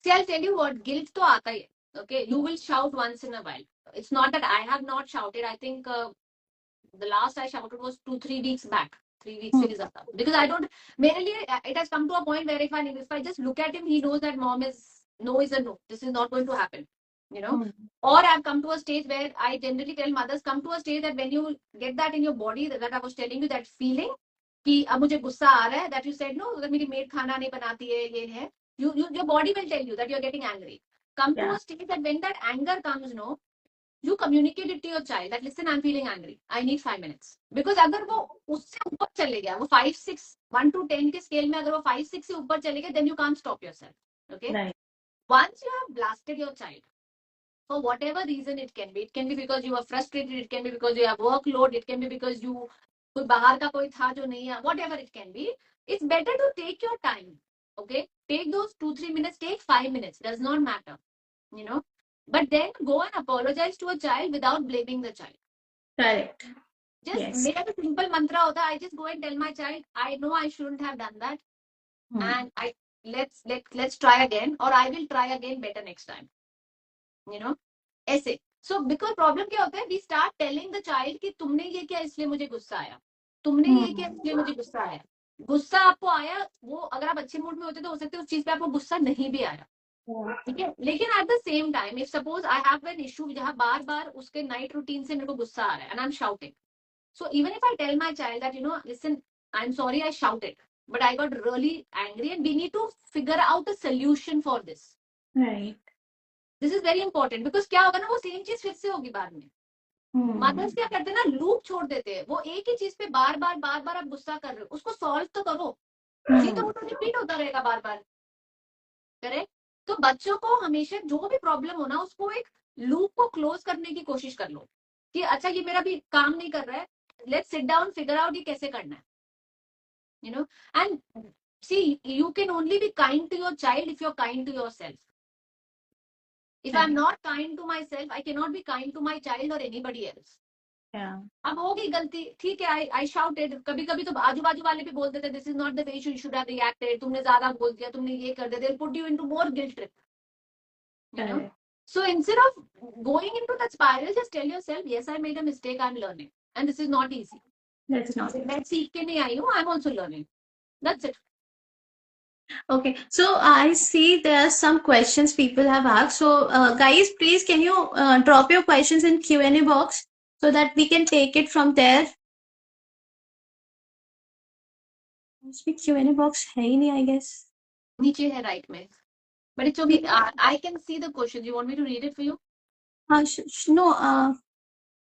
C: See, I'll tell you what, guilt to aata hai. Okay, you will shout once in a while. It's not that I have not shouted. I think the last I shouted was 2-3 weeks back. 3 weeks से भी ज़्यादा. Because I don't. मेरे लिए it has come to a point where if I just look at him, he knows that mom is no is a no. This is not going to happen. You know. Or I've come to a stage where I generally tell mothers, come to a stage that when you get that in your body, that I was telling you, that feeling, कि अब मुझे गुस्सा आ रहा है, that you said no, that मेरी made खाना नहीं बनाती है, ये है, your body will tell you that you're getting angry. Come to
B: Yeah.
C: a stage that when that anger comes, no, you communicate it to your child that listen, I'm feeling angry, I need 5 minutes. Because अगर वो उससे ऊपर चले गया, वो 5 6 1 to 10 के scale में अगर वो 5 6 से ऊपर चले गए, then you can't stop yourself. Okay,
B: Right.
C: once you have blasted your child for whatever reason, it can be because you are frustrated, it can be because you have workload, it can be because you कोई बाहर का कोई था जो नहीं है, whatever it can be, it's better to take your time. Okay, take those 2 3 minutes, take 5 minutes, does not matter, you know, but then go and apologize to a child without blaming the child.
B: Correct.
C: Just
B: Yes.
C: मेरा तो simple mantra होता है, I just go and tell my child, I know I shouldn't have done that, and I let's try again, or I will try again better next time, you know, ऐसे. So because problem क्या होता है, we start telling the child कि तुमने ये किया इसलिए मुझे गुस्सा आया, तुमने ये किया इसलिए मुझे गुस्सा आया. गुस्सा आपको आया, वो अगर आप अच्छे मूड में होते तो हो सकते है उस चीज पे आपको गुस्सा नहीं भी आया, ठीक है. लेकिन at the same time if suppose I have an issue जहां बार बार उसके नाइट रूटीन से मेरे को गुस्सा आ रहा है, and I am shouting, so even if I tell my child that listen, I am sorry I shouted, but I got really angry and we need to figure out a solution for this.
B: Right.
C: This is very important, because क्या होगा ना, वो same चीज फिर से होगी बाद में. मदर्स क्या करते हैं ना, लूप छोड़ देते हैं, वो एक ही चीज पे बार बार आप गुस्सा कर रहे हो, उसको सॉल्व तो करो, नहीं तो वो तो रिपीट होता रहेगा बार बार. करेक्ट. तो बच्चों को हमेशा जो भी प्रॉब्लम हो ना, उसको एक लूप को क्लोज करने की कोशिश कर लो कि अच्छा ये मेरा भी काम नहीं कर रहा है, let's sit down, figure out ये कैसे करना है, and see you can only be kind to your child if you are kind to yourself. If I am not kind to my self, I can not be kind to my child और anybody else. अब हो गई गलती, ठीक है, I shouted, कभी कभी तो आजू बाजू वाले भी बोल देते this is not the way you should have reacted, तुमने ज्यादा बोल दिया, तुमने ये कर दिया, they put you into more guilt trip, so instead of going into that spiral, just tell yourself, yes, I made a mistake, I'm learning, and this is not easy.
B: That's not.
C: मैं सीख के नहीं आई हूँ, I'm also learning. That's it.
B: Okay, so I see there are some questions people have asked. So, guys, please can you drop your questions in Q&A box so that we can take it from there. इसमें Q&A box है ही नहीं, I guess.
C: नीचे है right में, but it's okay. I can see the questions. You want me to read it for you?
B: No,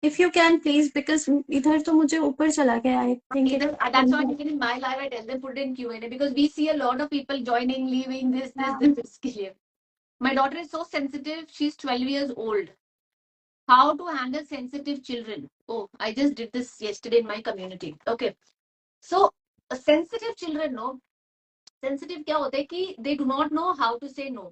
B: if you can please, because इधर तो मुझे ऊपर चला गया. I think
C: That's why even in my live I tell them put it in Q&A, because we see a lot of people joining, leaving, this के लिए. My daughter is so sensitive. She's 12 years old. How to handle sensitive children? Oh, I just did this yesterday in my community. Okay, so sensitive children, no, sensitive क्या होता है कि they do not know how to say no.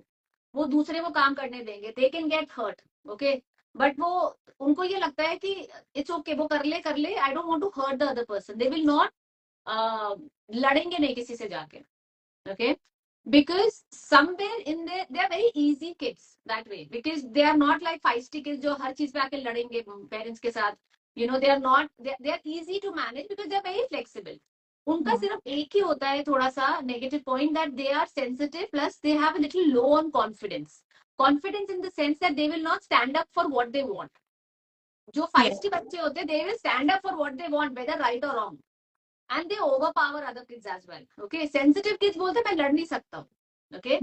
C: वो दूसरे को काम करने देंगे, they can get hurt, okay, but वो उनको ये लगता है कि it's okay, वो कर ले, I don't want to hurt the other person. They will not लड़ेंगे नहीं किसी से जाके, okay, because somewhere in there they are very easy kids that way, because they are not like feisty kids जो हर चीज पे आके लड़ेंगे parents के साथ. They are not, they are easy to manage because they are very flexible. उनका सिर्फ एक ही होता है थोड़ा सा negative point, that they are sensitive plus they have a little low on confidence in the sense that they will not stand up for what they want. जो feisty बच्चे होते हैं, they will stand up for what they want, whether right or wrong, and they overpower other kids as well. Okay, sensitive kids बोलते हैं मैं लड़ नहीं सकता हूँ. Okay,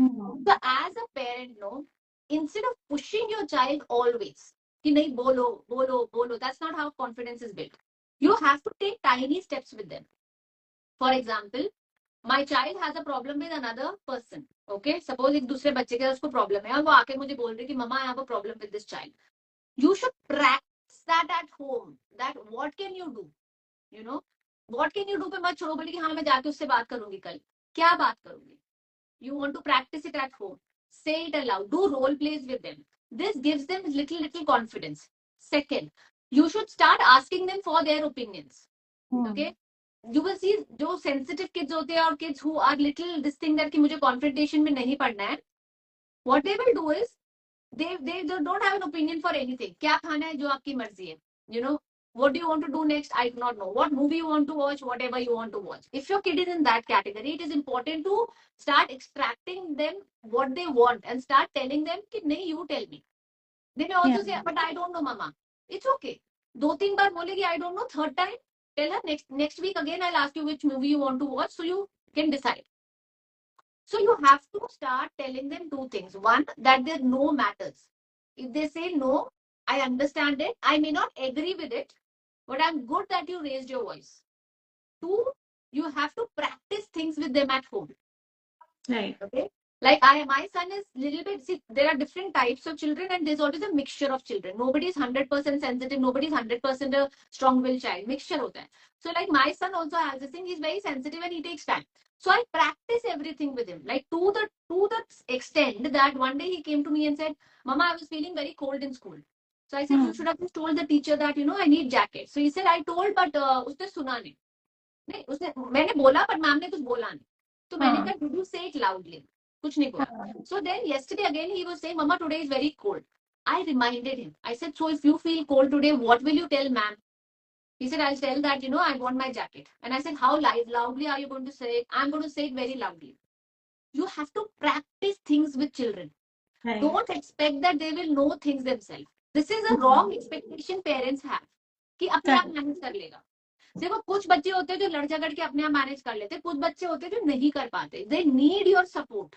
C: so as a parent, no, instead of pushing your child always कि नहीं बोलो, that's not how confidence is built. You have to take tiny steps with them. For example, my child has a problem with another person. Okay, suppose एक दूसरे बच्चे के उसको problem है और वो आके मुझे बोल रही कि मम्मा I have a problem with this child. You should practice that at home. That what can you do? What can you do पे मत छोड़ो बोले कि हाँ मैं जाके उससे बात करूंगी कल. क्या बात करूंगी? You want to practice it at home. Say it aloud. Do role plays with them. This gives them little confidence. Second, you should start asking them for their opinions. Okay. You will see जो sensitive kids होते हैं और kids who are little this thing that कि मुझे confrontation में नहीं पढ़ना है, what they will do is they don't have an opinion for anything. क्या खाना है जो आपकी मर्जी है, what do you want to do next, I do not know. What movie you want to watch, whatever you want to watch. If your kid is in that category, it is important to start extracting them what they want and start telling them कि नहीं, you tell me. They may also say but I don't know mama. It's okay. 2-3 बार बोलेगी I don't know, third time tell her next week again I'll ask you which movie you want to watch, so you can decide. So you have to start telling them two things. One, that their no matters. If they say no, I understand it. I may not agree with it, but I'm good that you raised your voice. Two, you have to practice things with them at home.
B: Right.
C: Okay. Like my son is little bit, see, there are different types of children and there's always a mixture of children. Nobody is 100% sensitive. Nobody is 100% a strong-willed child. Mixture hota hai. So like my son also has this thing. He's very sensitive and he takes time. So I practice everything with him. Like to the extent that one day he came to me and said, Mama, I was feeling very cold in school. So I said, you should have just told the teacher that, I need jacket. So he said, I told, but उसने सुना नहीं. नहीं, उसने मैंने बोला, but ma'am ने कुछ बोला नहीं. तो मैंने कहा, did you say it loudly? कुछ नहीं बोला. So then yesterday again he was saying, Mama, today is very cold. I reminded him. I said, so if you feel cold today, what will you tell ma'am? He said, I'll tell that, I want my jacket. And I said, how loudly are you going to say it? I'm going to say it very loudly. You have to practice things with children.
B: Right.
C: Don't expect that they will know things themselves. This is a wrong expectation parents have. कि अपने आप manage कर लेगा. देखो कुछ बच्चे होते हैं जो लड़ झगड़ के अपने आप मैनेज कर लेते हैं, कुछ बच्चे होते हैं जो नहीं कर पाते. They need your support.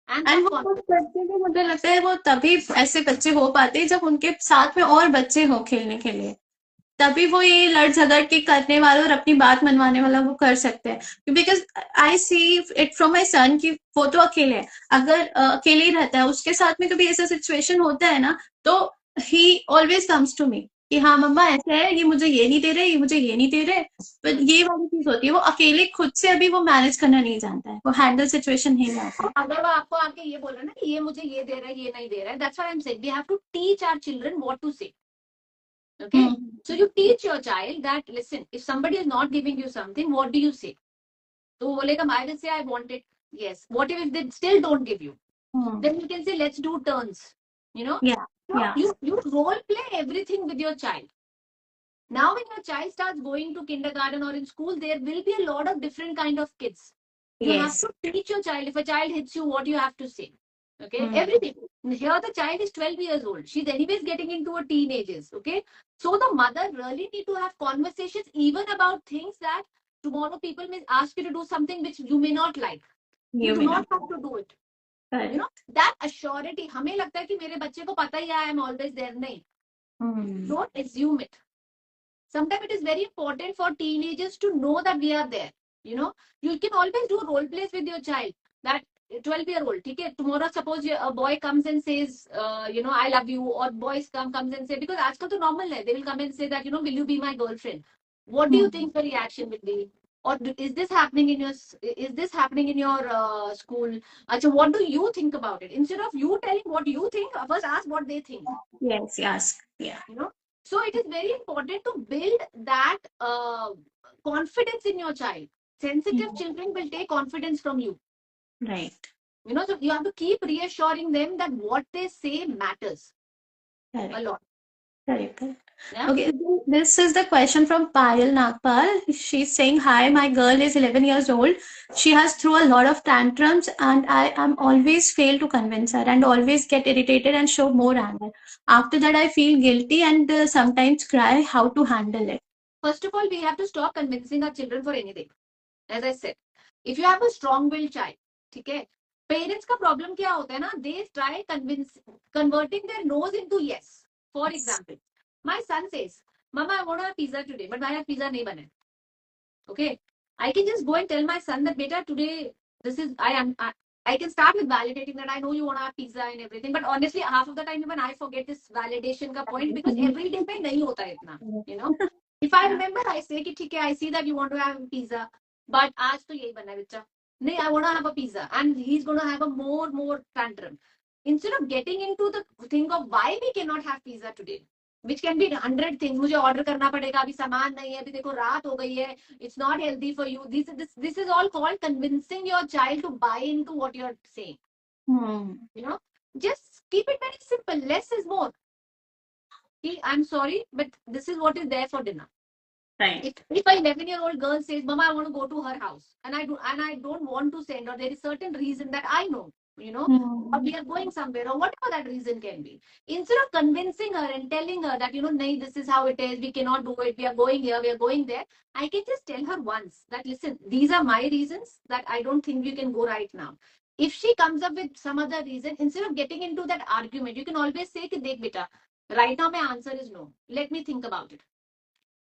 B: And वो बच्चे भी, मुझे लगता है वो तभी ऐसे बच्चे हो पाते हैं जब उनके साथ में और बच्चे हो खेलने के लिए. तभी वो ये लड़ झगड़ के करने वाला और अपनी बात मनवाने वाला वो कर सकते हैं. Because I see it from my son कि वो तो अकेले है. अगर अकेले ही रहता है, उसके साथ में कभी ऐसा सिचुएशन होता है ना, तो he always comes to me कि हाँ मम्मा ऐसा है, ये मुझे ये नहीं दे रहे, ये मुझे ये नहीं दे रहे. बट ये वाली चीज होती है, वो अकेले खुद से अभी वो मैनेज करना नहीं जानता है, वो हैंडल सिचुएशन नहीं जानता है.
C: अगर वो आपको आके ये बोल रहा है ना कि ये मुझे ये दे रहा है, ये नहीं दे रहा है, that's why I am saying we have to teach our children what to say. Okay, so you teach your child that, listen, if somebody is not giving you something, what do you say? So बोलेगा, I will say I want it. Yes. What if they still don't give you? Then you can say, let's do turns.
B: Yeah.
C: You role play everything with your child. Now when your child starts going to kindergarten or in school, there will be a lot of different kind of kids. You have to teach your child. If a child hits you, what you have to say. Okay, everything. Here the child is 12 years old. She's anyways getting into her teenagers. Okay, so the mother really need to have conversations even about things that tomorrow people may ask you to do something which you may not like. You do not have to do it.
B: Right.
C: That assurity. हमें लगता है कि मेरे बच्चे को पता ही है, I am always there. नहीं. Don't assume it. Sometimes it is very important for teenagers to know that we are there. You can always do role plays with your child. That 12-year-old, okay, tomorrow suppose a boy comes and says, I love you, or boys comes and say, because आजकल तो normal है, they will come and say that, will you be my girlfriend? What do you think the reaction will be? Or is this happening in your school? Achha, what do you think about it? Instead of you telling what you think, first ask what they think.
B: Yes. Yeah.
C: So it is very important to build that confidence in your child. Sensitive children will take confidence from you.
B: Right.
C: So you have to keep reassuring them that what they say matters.
B: Correct.
C: A lot.
B: Correct.
C: Yeah?
B: Okay, this is the question from Payal Nagpal. She's saying, hi, my girl is 11 years old. She has thrown a lot of tantrums and I am always fail to convince her and always get irritated and show more anger. After that, I feel guilty and sometimes cry. How to handle it?
C: First of all, we have to stop convincing our children for anything. As I said, if you have a strong-willed child, okay, parents का problem क्या होता है ना? They try converting their no's into yes. For example, my son says, Mama, I want to have pizza today, but I have pizza nahi bana. Okay, I can just go and tell my son that, beta, today I can start with validating that I know you want to have pizza and everything, but honestly, half of the time even I forget this validation ka point because every day पे नहीं होता है इतना. If I remember, I say कि ठीक है, I see that you want to have pizza, but आज तो यही बना है बच्चा. नहीं, I want to have a pizza, and he's going to have a more tantrum. Instead of getting into the thing of why we cannot have pizza today, which can be 100 things. मुझे order करना पड़ेगा, अभी सामान नहीं है, अभी देखो रात हो गई है, it's not healthy for you. This is all called convincing your child to buy into what you're saying. Just keep it very simple. Less is more. I'm sorry, but this is what is there for dinner.
B: Right.
C: If an 11-year-old girl says, Mama, I want to go to her house, and I don't want to send, or there is certain reason that I know, you know, or
B: Hmm.
C: we are going somewhere, or whatever that reason can be. Instead of convincing her and telling her that, nahi, this is how it is, we cannot do it, we are going here, we are going there, I can just tell her once that, listen, these are my reasons that I don't think we can go right now. If she comes up with some other reason, instead of getting into that argument, you can always say, Dekh beta, right now my answer is no. Let me think about it.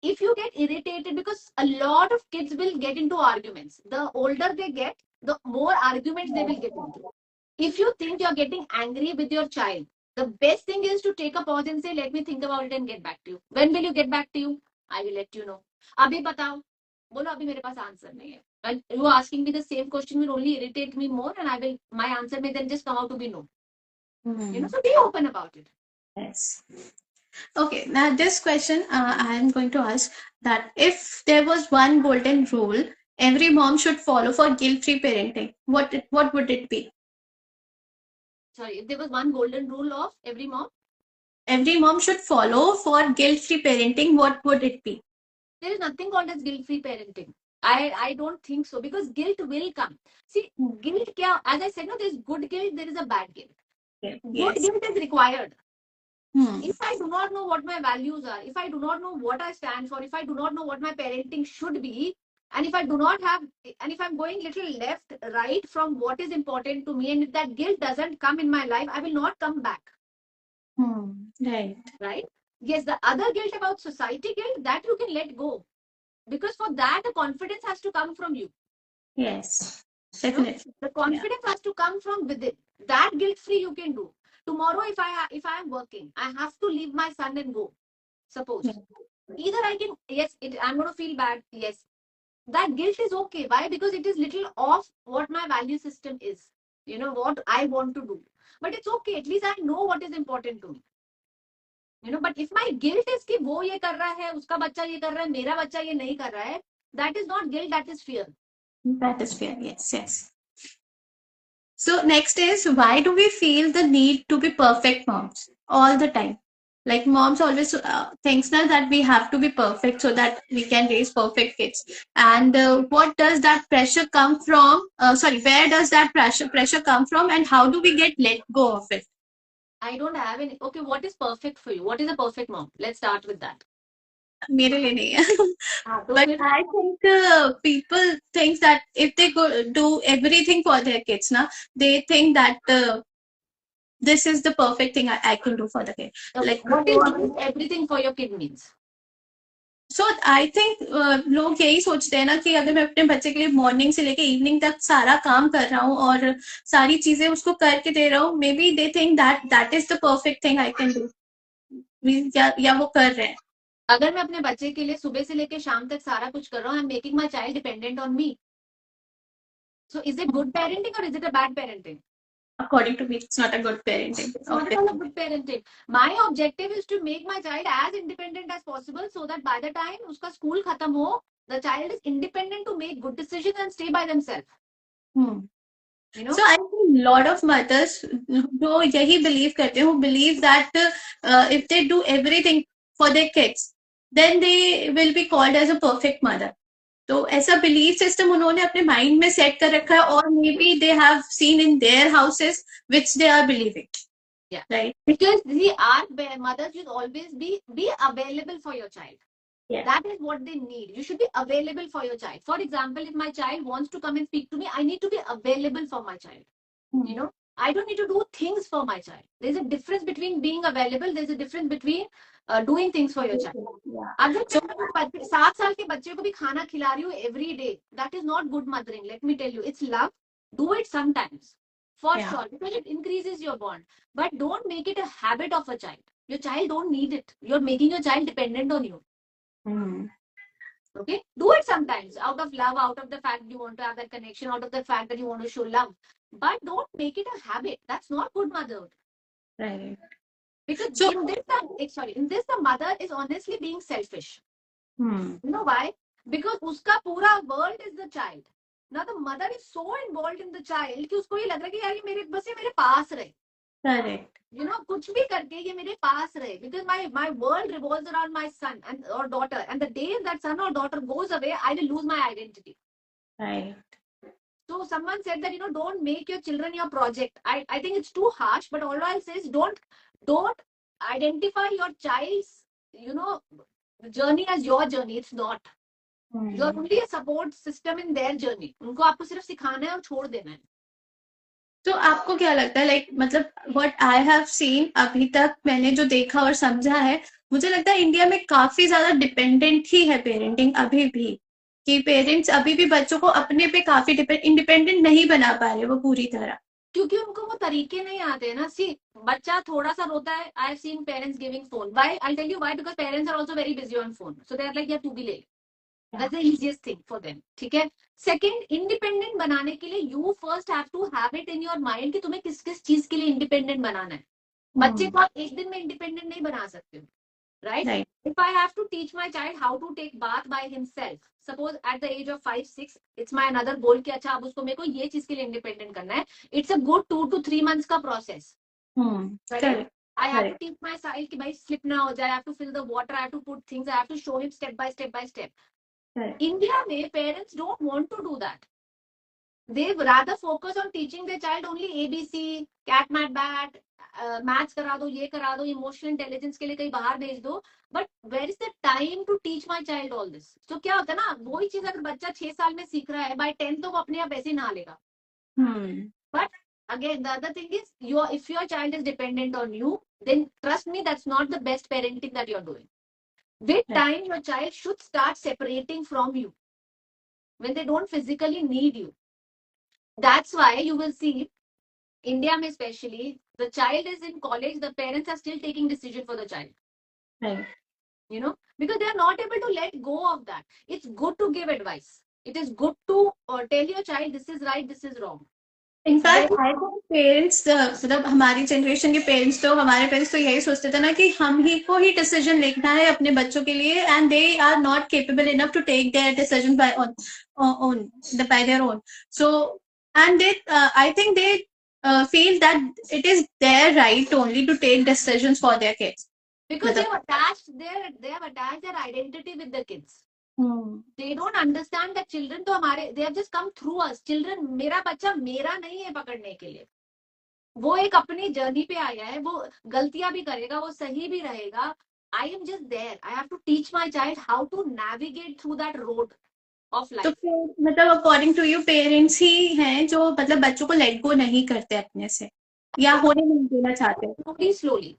C: If you get irritated, because a lot of kids will get into arguments, the older they get, the more arguments they will get into. If you think you're getting angry with your child, the best thing is to take a pause and say, let me think about it and get back to you. When will you get back to you? I will let you know. Abhi batao. Bolo, abhi mere paas answer nahi hai. When you are asking me the same question will only irritate me more, and my answer may then just come out to be no. So be open about it.
B: Yes. Okay, now this question I am going to ask that if there was one golden rule every mom should follow for guilt-free parenting, what would it be?
C: Sorry, if there was one golden rule of every mom,
B: Every mom should follow for guilt-free parenting, what would it be?
C: there is nothing called as guilt-free parenting. I don't think so, because guilt will come. See, guilt kya, as I said, no, there's good guilt, there is a bad guilt. Good
B: Yes.
C: guilt is required.
B: Hmm.
C: If I do not know what my values are, if I do not know what I stand for, if I do not know what my parenting should be, and if I do not have, and if I'm going little left, right from what is important to me, and if that guilt doesn't come in my life, I will not come back.
B: Right.
C: Right? Yes, the other guilt about society guilt, that you can let go. Because for that, the confidence has to come from you.
B: Yes.
C: You know,
B: Definitely.
C: the confidence has to come from within. That guilt free you can do. Tomorrow, if I am working, I have to leave my son and go. Suppose
B: Yeah.
C: either I can, yes, I'm going to feel bad. Yes, that guilt is okay. Why? Because it is little off what my value system is. What I want to do. But it's okay. At least I know what is important to me. But if my guilt is कि वो ये कर रहा है, उसका बच्चा ये कर रहा है, मेरा बच्चा ये नहीं कर रहा है, that is not guilt, that is fear.
B: That is fair. Yes. Yes. So next is, why do we feel the need to be perfect moms all the time? Like moms always thinks now that we have to be perfect so that we can raise perfect kids. And what does that pressure come from? Where does that pressure come from, and how do we get let go of it?
C: I don't have any. Okay, what is perfect for you? What is a perfect mom? Let's start with that.
B: मेरे लिए नहीं है.
C: तो
B: But
C: फिर
B: I think people think that if they go do everything for their kids, na, they think that this is the perfect thing I can do for the kid.
C: okay,
B: Like
C: what is doing everything for your kid means?
B: So I think लोग यही सोचते हैं ना कि अगर मैं अपने बच्चे के लिए मॉर्निंग से लेके इवनिंग तक सारा काम कर रहा हूँ और सारी चीजें उसको करके दे रहा हूँ, may be they think that is the perfect thing I can do, या वो कर रहे हैं.
C: अगर मैं अपने बच्चे के लिए सुबह से लेके शाम तक सारा कुछ कर रहा हूँ, I am making my child dependent on me. So is it good parenting or is it a bad parenting?
B: According to me, it's not a good parenting.
C: It's not at all a good parenting. My objective is to make my child as independent as possible so that by the time uska school khatam ho, the child is independent to make good decisions and stay by themselves.
B: So I think lot of mothers जो यही believe करते हैं, who believe that if they do everything for their kids, then they will be called as a perfect mother. तो ऐसा belief system उन्होंने अपने mind में set कर रखा है, और maybe they have seen in their houses which they are believing.
C: Yeah.
B: Right?
C: Because our mothers should always be available for your child.
B: Yeah.
C: That is what they need. You should be available for your child. For example, if my child wants to come and speak to me, I need to be available for my child. I don't need to do things for my child. There's a difference between being available. There's a difference between doing things for your child. अगर मैं 7 साल के बच्चे को भी खाना खिला रही हूँ every day, that is not good mothering. Let me tell you, it's love. Do it sometimes, for sure, because it increases your bond. But don't make it a habit of a child. Your child don't need it. You're making your child dependent on you. Okay, do it sometimes out of love, out of the fact you want to have that connection, out of the fact that you want to show love. But don't make it a habit. That's not good motherhood.
B: Right.
C: Because
B: So-
C: in this the mother is honestly being selfish.
B: Hmm.
C: You know why? Because uska pura world is the child. Now the mother is so involved in the child कि उसको ये लग रहा है कि यार ये मेरे पास रहे.
B: Correct.
C: कुछ भी करके ये मेरे पास रहे. Because my world revolves around my son or daughter. And the day that son or daughter goes away, I will lose my identity.
B: Right.
C: So someone said that, don't make your children your project. I think it's too harsh, but all I'll say is don't identify your child's, you know, journey as your journey. It's not. You're only a support system in their journey. उनको आपको सिर्फ सिखाना है और छोड़ देना है.
B: तो आपको क्या लगता है, लाइक मतलब व्हाट आई हैव सीन, अभी तक मैंने जो देखा और समझा है, मुझे लगता है इंडिया में काफी ज्यादा डिपेंडेंट ही है पेरेंटिंग अभी भी, कि पेरेंट्स अभी भी बच्चों को अपने पे काफी इंडिपेंडेंट नहीं बना पा रहे वो पूरी तरह.
C: क्योंकि उनको वो तरीके नहीं आते हैं ना. सी, बच्चा थोड़ा सा रोता है, I have seen parents giving phone. Why? I tell you why. Because parents are also very busy on phone, so they are like यार तू भी ले. That's the easiest thing for them. ठीक है. सेकंड, इंडिपेंडेंट बनाने के लिए you first have to have it in your mind कि तुम्हें किस किस चीज के लिए इंडिपेंडेंट बनाना है. बच्चे को आप एक दिन में इंडिपेंडेंट नहीं बना सकते हो. Right?
B: Right.
C: If I have to teach my child how to take bath by himself, suppose at the age of 5-6, it's my another goal कि अच्छा अब उसको मेरे को ये चीज के लिए इंडिपेंडेंट करना है. It's a good 2 to 3 months का process.
B: Correct.
C: I have to teach my child कि भाई slip ना हो जाए. I have to fill the water. I have to put things. I have to show him step by step by step.
B: Correct.
C: India में parents don't want to do that. They rather focus on teaching their child only ABC, cat mat bat, maths करा दो, ये करा दो, emotional intelligence के लिए कहीं बाहर भेज दो. But where is the time to teach my child all this. तो क्या होता है ना, वही चीज अगर बच्चा 6 साल में सीख रहा है, बाय 10 तो वो अपने आप ऐसे ही नहा लेगा. But again, the other thing is, if your child is dependent on you, then trust me, that's not the best parenting that you're doing. With time, your child should start separating from you when they don't physically need you. That's why you will see India mein especially, the child is in college, the parents are still taking decision for the child.
B: Right.
C: Because they are not able to let go of that. It's good to give advice. It is good to tell your child this is right, this is wrong.
B: In fact I think parents, मतलब हमारी generation के parents तो, हमारे parents तो यही सोचते थे ना कि हम ही को ही डिसीजन लेना है अपने बच्चों के लिए, and they are not capable enough to take their decision by their own. So and they, I think they feel that it is their right only to take decisions for their kids.
C: Because they have attached their identity with the kids. They don't understand that children तो हमारे, they have just come through us. Children, मेरा बच्चा मेरा नहीं है पकड़ने के लिए. वो एक अपनी जर्नी पे आया है, वो गलतियां भी करेगा, वो सही भी रहेगा. I am just there. I have to teach my child how to navigate through that road of life.
B: तो फिर मतलब अकॉर्डिंग टू यू पेरेंट्स ही हैं जो मतलब बच्चों को लेट गो नहीं करते अपने से, या होने नहीं देना चाहते.
C: Slowly.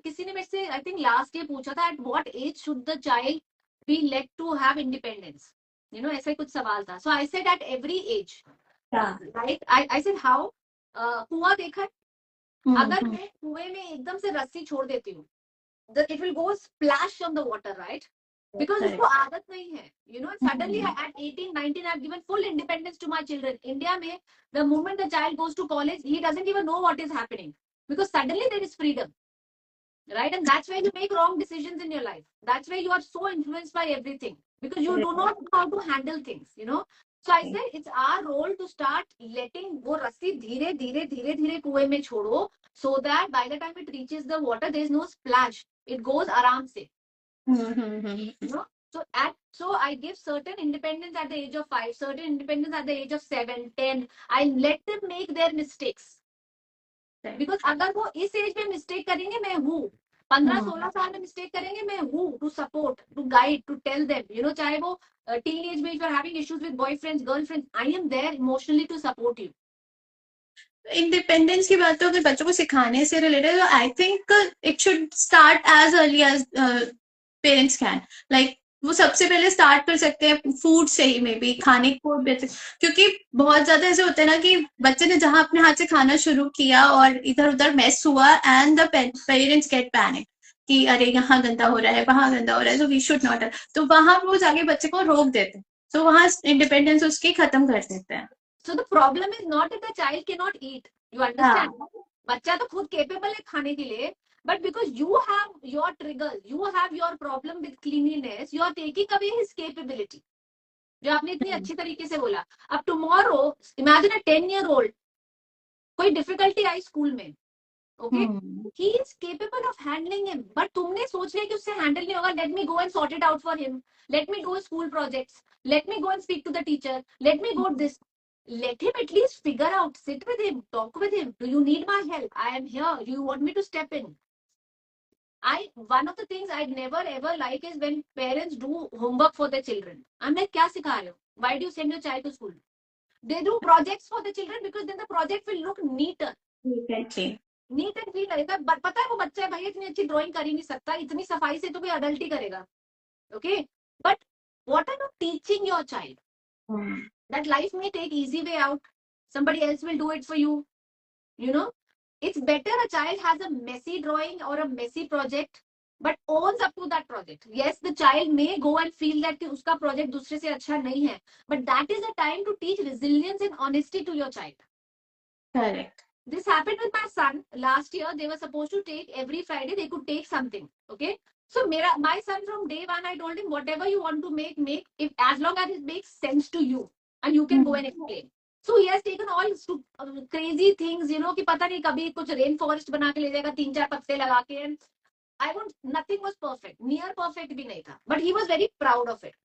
C: किसी ने मेरे से I think last year पूछा था, at what age should the child be let to have independence? ऐसा ही कुछ सवाल था. So I said at every age. Right? I said how? कुआं देखा है? अगर मैं कुएं में एकदम से रस्सी छोड़ देती हूँ, it will go splash on the water, right? Because उसको आदत नहीं है. Suddenly at 18-19 I've given full independence to my children. India में, the moment the child goes to college, he doesn't even know what is happening, because suddenly there is freedom, right? And that's where you make wrong decisions in your life. That's where you are so influenced by everything, because you do not know how to handle things. So I said it's our role to start letting वो रस्सी धीरे धीरे धीरे धीरे कुएं में छोड़ो, so that by the time it reaches the water, there is no splash. It goes आराम से. So I give certain independence at the age of 5, certain independence at the age of 7, 10. I let them make their mistakes. Because अगर वो इस as में mistake करेंगे, मैं हूँ. 15-16 साल में मिस्टेक करेंगे, मैं हूँ to support, to guide, to tell them. चाहे वो टीन एज में if you're having issues with boyfriends, girlfriends, I am there emotionally to support you.
B: Independence की बात तो अगर बच्चों को सिखाने से रिलेटेड, तो I think it should start as early as parents can. Like वो सबसे पहले स्टार्ट कर सकते हैं फूड से ही, मे बी खाने को, क्योंकि बहुत ज्यादा ऐसे होते हैं ना कि बच्चे ने जहां अपने हाथ से खाना शुरू किया और इधर उधर मेस हुआ, and the parents get panic कि अरे यहाँ गंदा हो रहा है, वहां गंदा हो रहा है, सो वी शुड नॉट. तो वहां वो जाके बच्चे को रोक देते हैं, तो वहां इंडिपेंडेंस उसकी खत्म कर देते हैं.
C: So the problem is not that the child cannot eat. You understand? बच्चा तो खुद capable है खाने के लिए, but because you have your triggers, you have your problem with cleanliness, you are taking away his capability. जो आपने इतनी अच्छी तरीके से बोला. अब tomorrow, imagine a 10-year-old, कोई difficulty आई स्कूल में, okay? He is capable of handling him, but तुमने सोच लिया कि उससे handle नहीं होगा. Let me go and sort it out for him. Let me do school projects. Let me go and speak to the teacher. Let me go this. let him at least figure out, sit with him, talk with him. Do you need my help? I am here. Do you want me to step in? One of the things I'd never ever like is when parents do homework for their children. I'm like, kya sikha rahe ho? Why do you send your child to school? They do projects for the children because then the project will look neater.
B: Exactly.
C: Neat and clean लगेगा. पता है वो बच्चा है भाई, इतनी अच्छी drawing कर ही नहीं सकता, इतनी सफाई से तो कोई अडल्ट ही करेगा. Okay, but what are you teaching your child? That life may take easy way out. Somebody else will do it for you. You know, it's better a child has a messy drawing or a messy project, but owns up to that project. Yes, the child may go and feel that कि उसका project दूसरे से अच्छा नहीं है, but that is a time to teach resilience and honesty to your child.
B: Correct.
C: This happened with my son last year. They were supposed to take every Friday. They could take something. Okay. So my son from day one, I told him whatever you want to make if as long as it makes sense to you and you can go and explain. So he has taken all crazy things, you know, कि पता नहीं कभी कुछ rain forest बना के ले जाएगा 3-4 पत्ते लगा के. And nothing was perfect, near perfect भी नहीं था, but he was very proud of it.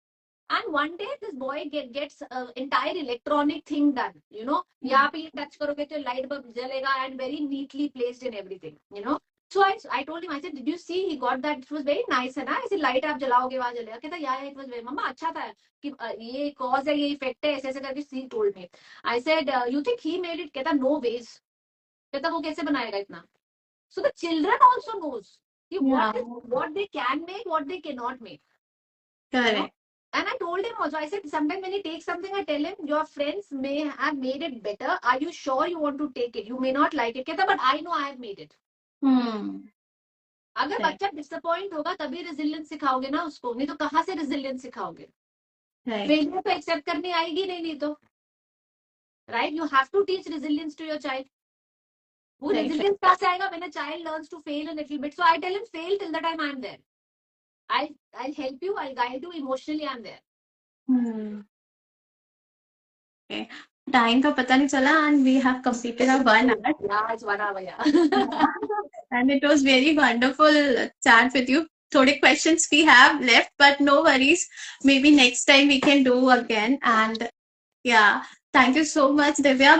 C: And one day this boy gets entire electronic thing done, you know. यहाँ पे touch करोगे तो light bulb जलेगा, and very neatly placed in everything, you know. So I told him, I said, did you see he got that? It was very nice, है ना? ऐसे light आप जलाओगे वहाँ जलेगा. कहता yeah, it was very, मम्मा अच्छा था कि ये cause है, ये effect है, ऐसे ऐसे करके he told me. I said, you think he made it? कहता no ways. कहता वो कैसे बनाएगा इतना? So the children also knows what they can make, what they cannot make.
B: Correct.
C: You know? And I told him also, I said, sometimes when he takes something, I tell him, your friends may have made it better. Are you sure you want to take it? You may not like it. कहता, but I know I have made it. अगर बच्चा disappoint होगा तभी resilience सिखाओगे ना उसको, नहीं तो कहाँ से रेजिलियंस सिखाओगे? फेलियर तो एक्सेप्ट करनी आएगी नहीं तो. Right, you have to teach resilience to your child. वो रेजिलियंस कहाँ से आएगा? When a child learns to fail a little bit. So I tell him fail till the time I am there. I'll help you, I'll guide you, emotionally I'm there.
B: Okay. Time का पता नहीं चला and we have completed our 1 hour.
C: Yeah, it's 1 hour, yeah.
B: And it was very wonderful chat with you. थोड़े questions we have left, but no worries. Maybe next time we can do again. And yeah, thank you so much, Divya.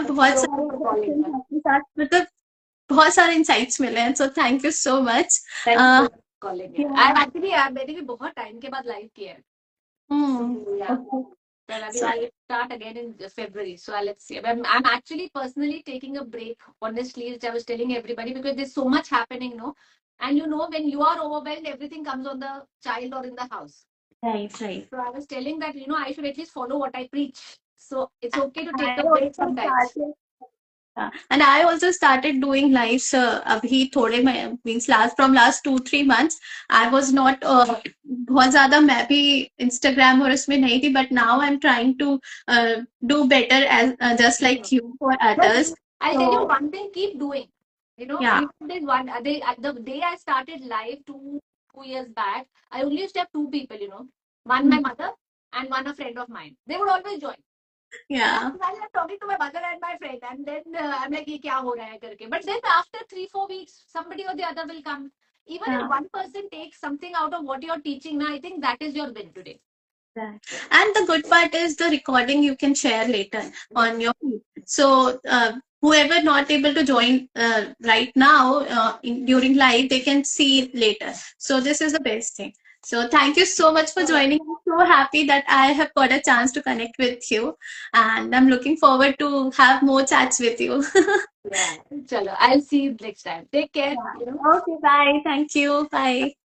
B: बहुत सारे insights मिले हैं. So thank you so much.
C: मैंने भी बहुत time के बाद लाइव किया है. I'll start again in February. So let's see. I'm actually personally taking a break, honestly, which I was telling everybody, because there's so much happening, no? And you know, when you are overwhelmed, everything comes on the child or in the house.
B: Right.
C: So I was telling that, you know, I should at least follow what I preach. So it's okay to take a break sometimes.
B: And I also started doing lives अभी थोड़े means from last 2-3 months I was not बहुत ज़्यादा मैं भी Instagram और इसमें नहीं थी, but now I'm trying to do better as just like you for others.
C: I'll tell you one thing, keep doing. You know, there's the day I started live 2 years back, I only used to have 2 people, you know, one my mother and one a friend of mine. They would always join.
B: Yeah.
C: I'm talking to my mother and my friend, and then I'm like, ये क्या हो रहा है करके. But then after 3-4 weeks, somebody or the other will come. Even if one person takes something out of what you're teaching, now I think that is your win today.
B: And the good part is the recording you can share later on your feed. So whoever not able to join right now during live, they can see later. So this is the best thing. So thank you so much for joining. I'm so happy that I have got a chance to connect with you, and I'm looking forward to have more chats with you.
C: Yeah, chalo, I'll see you next time. Take care.
B: Okay, bye. Thank you. Bye.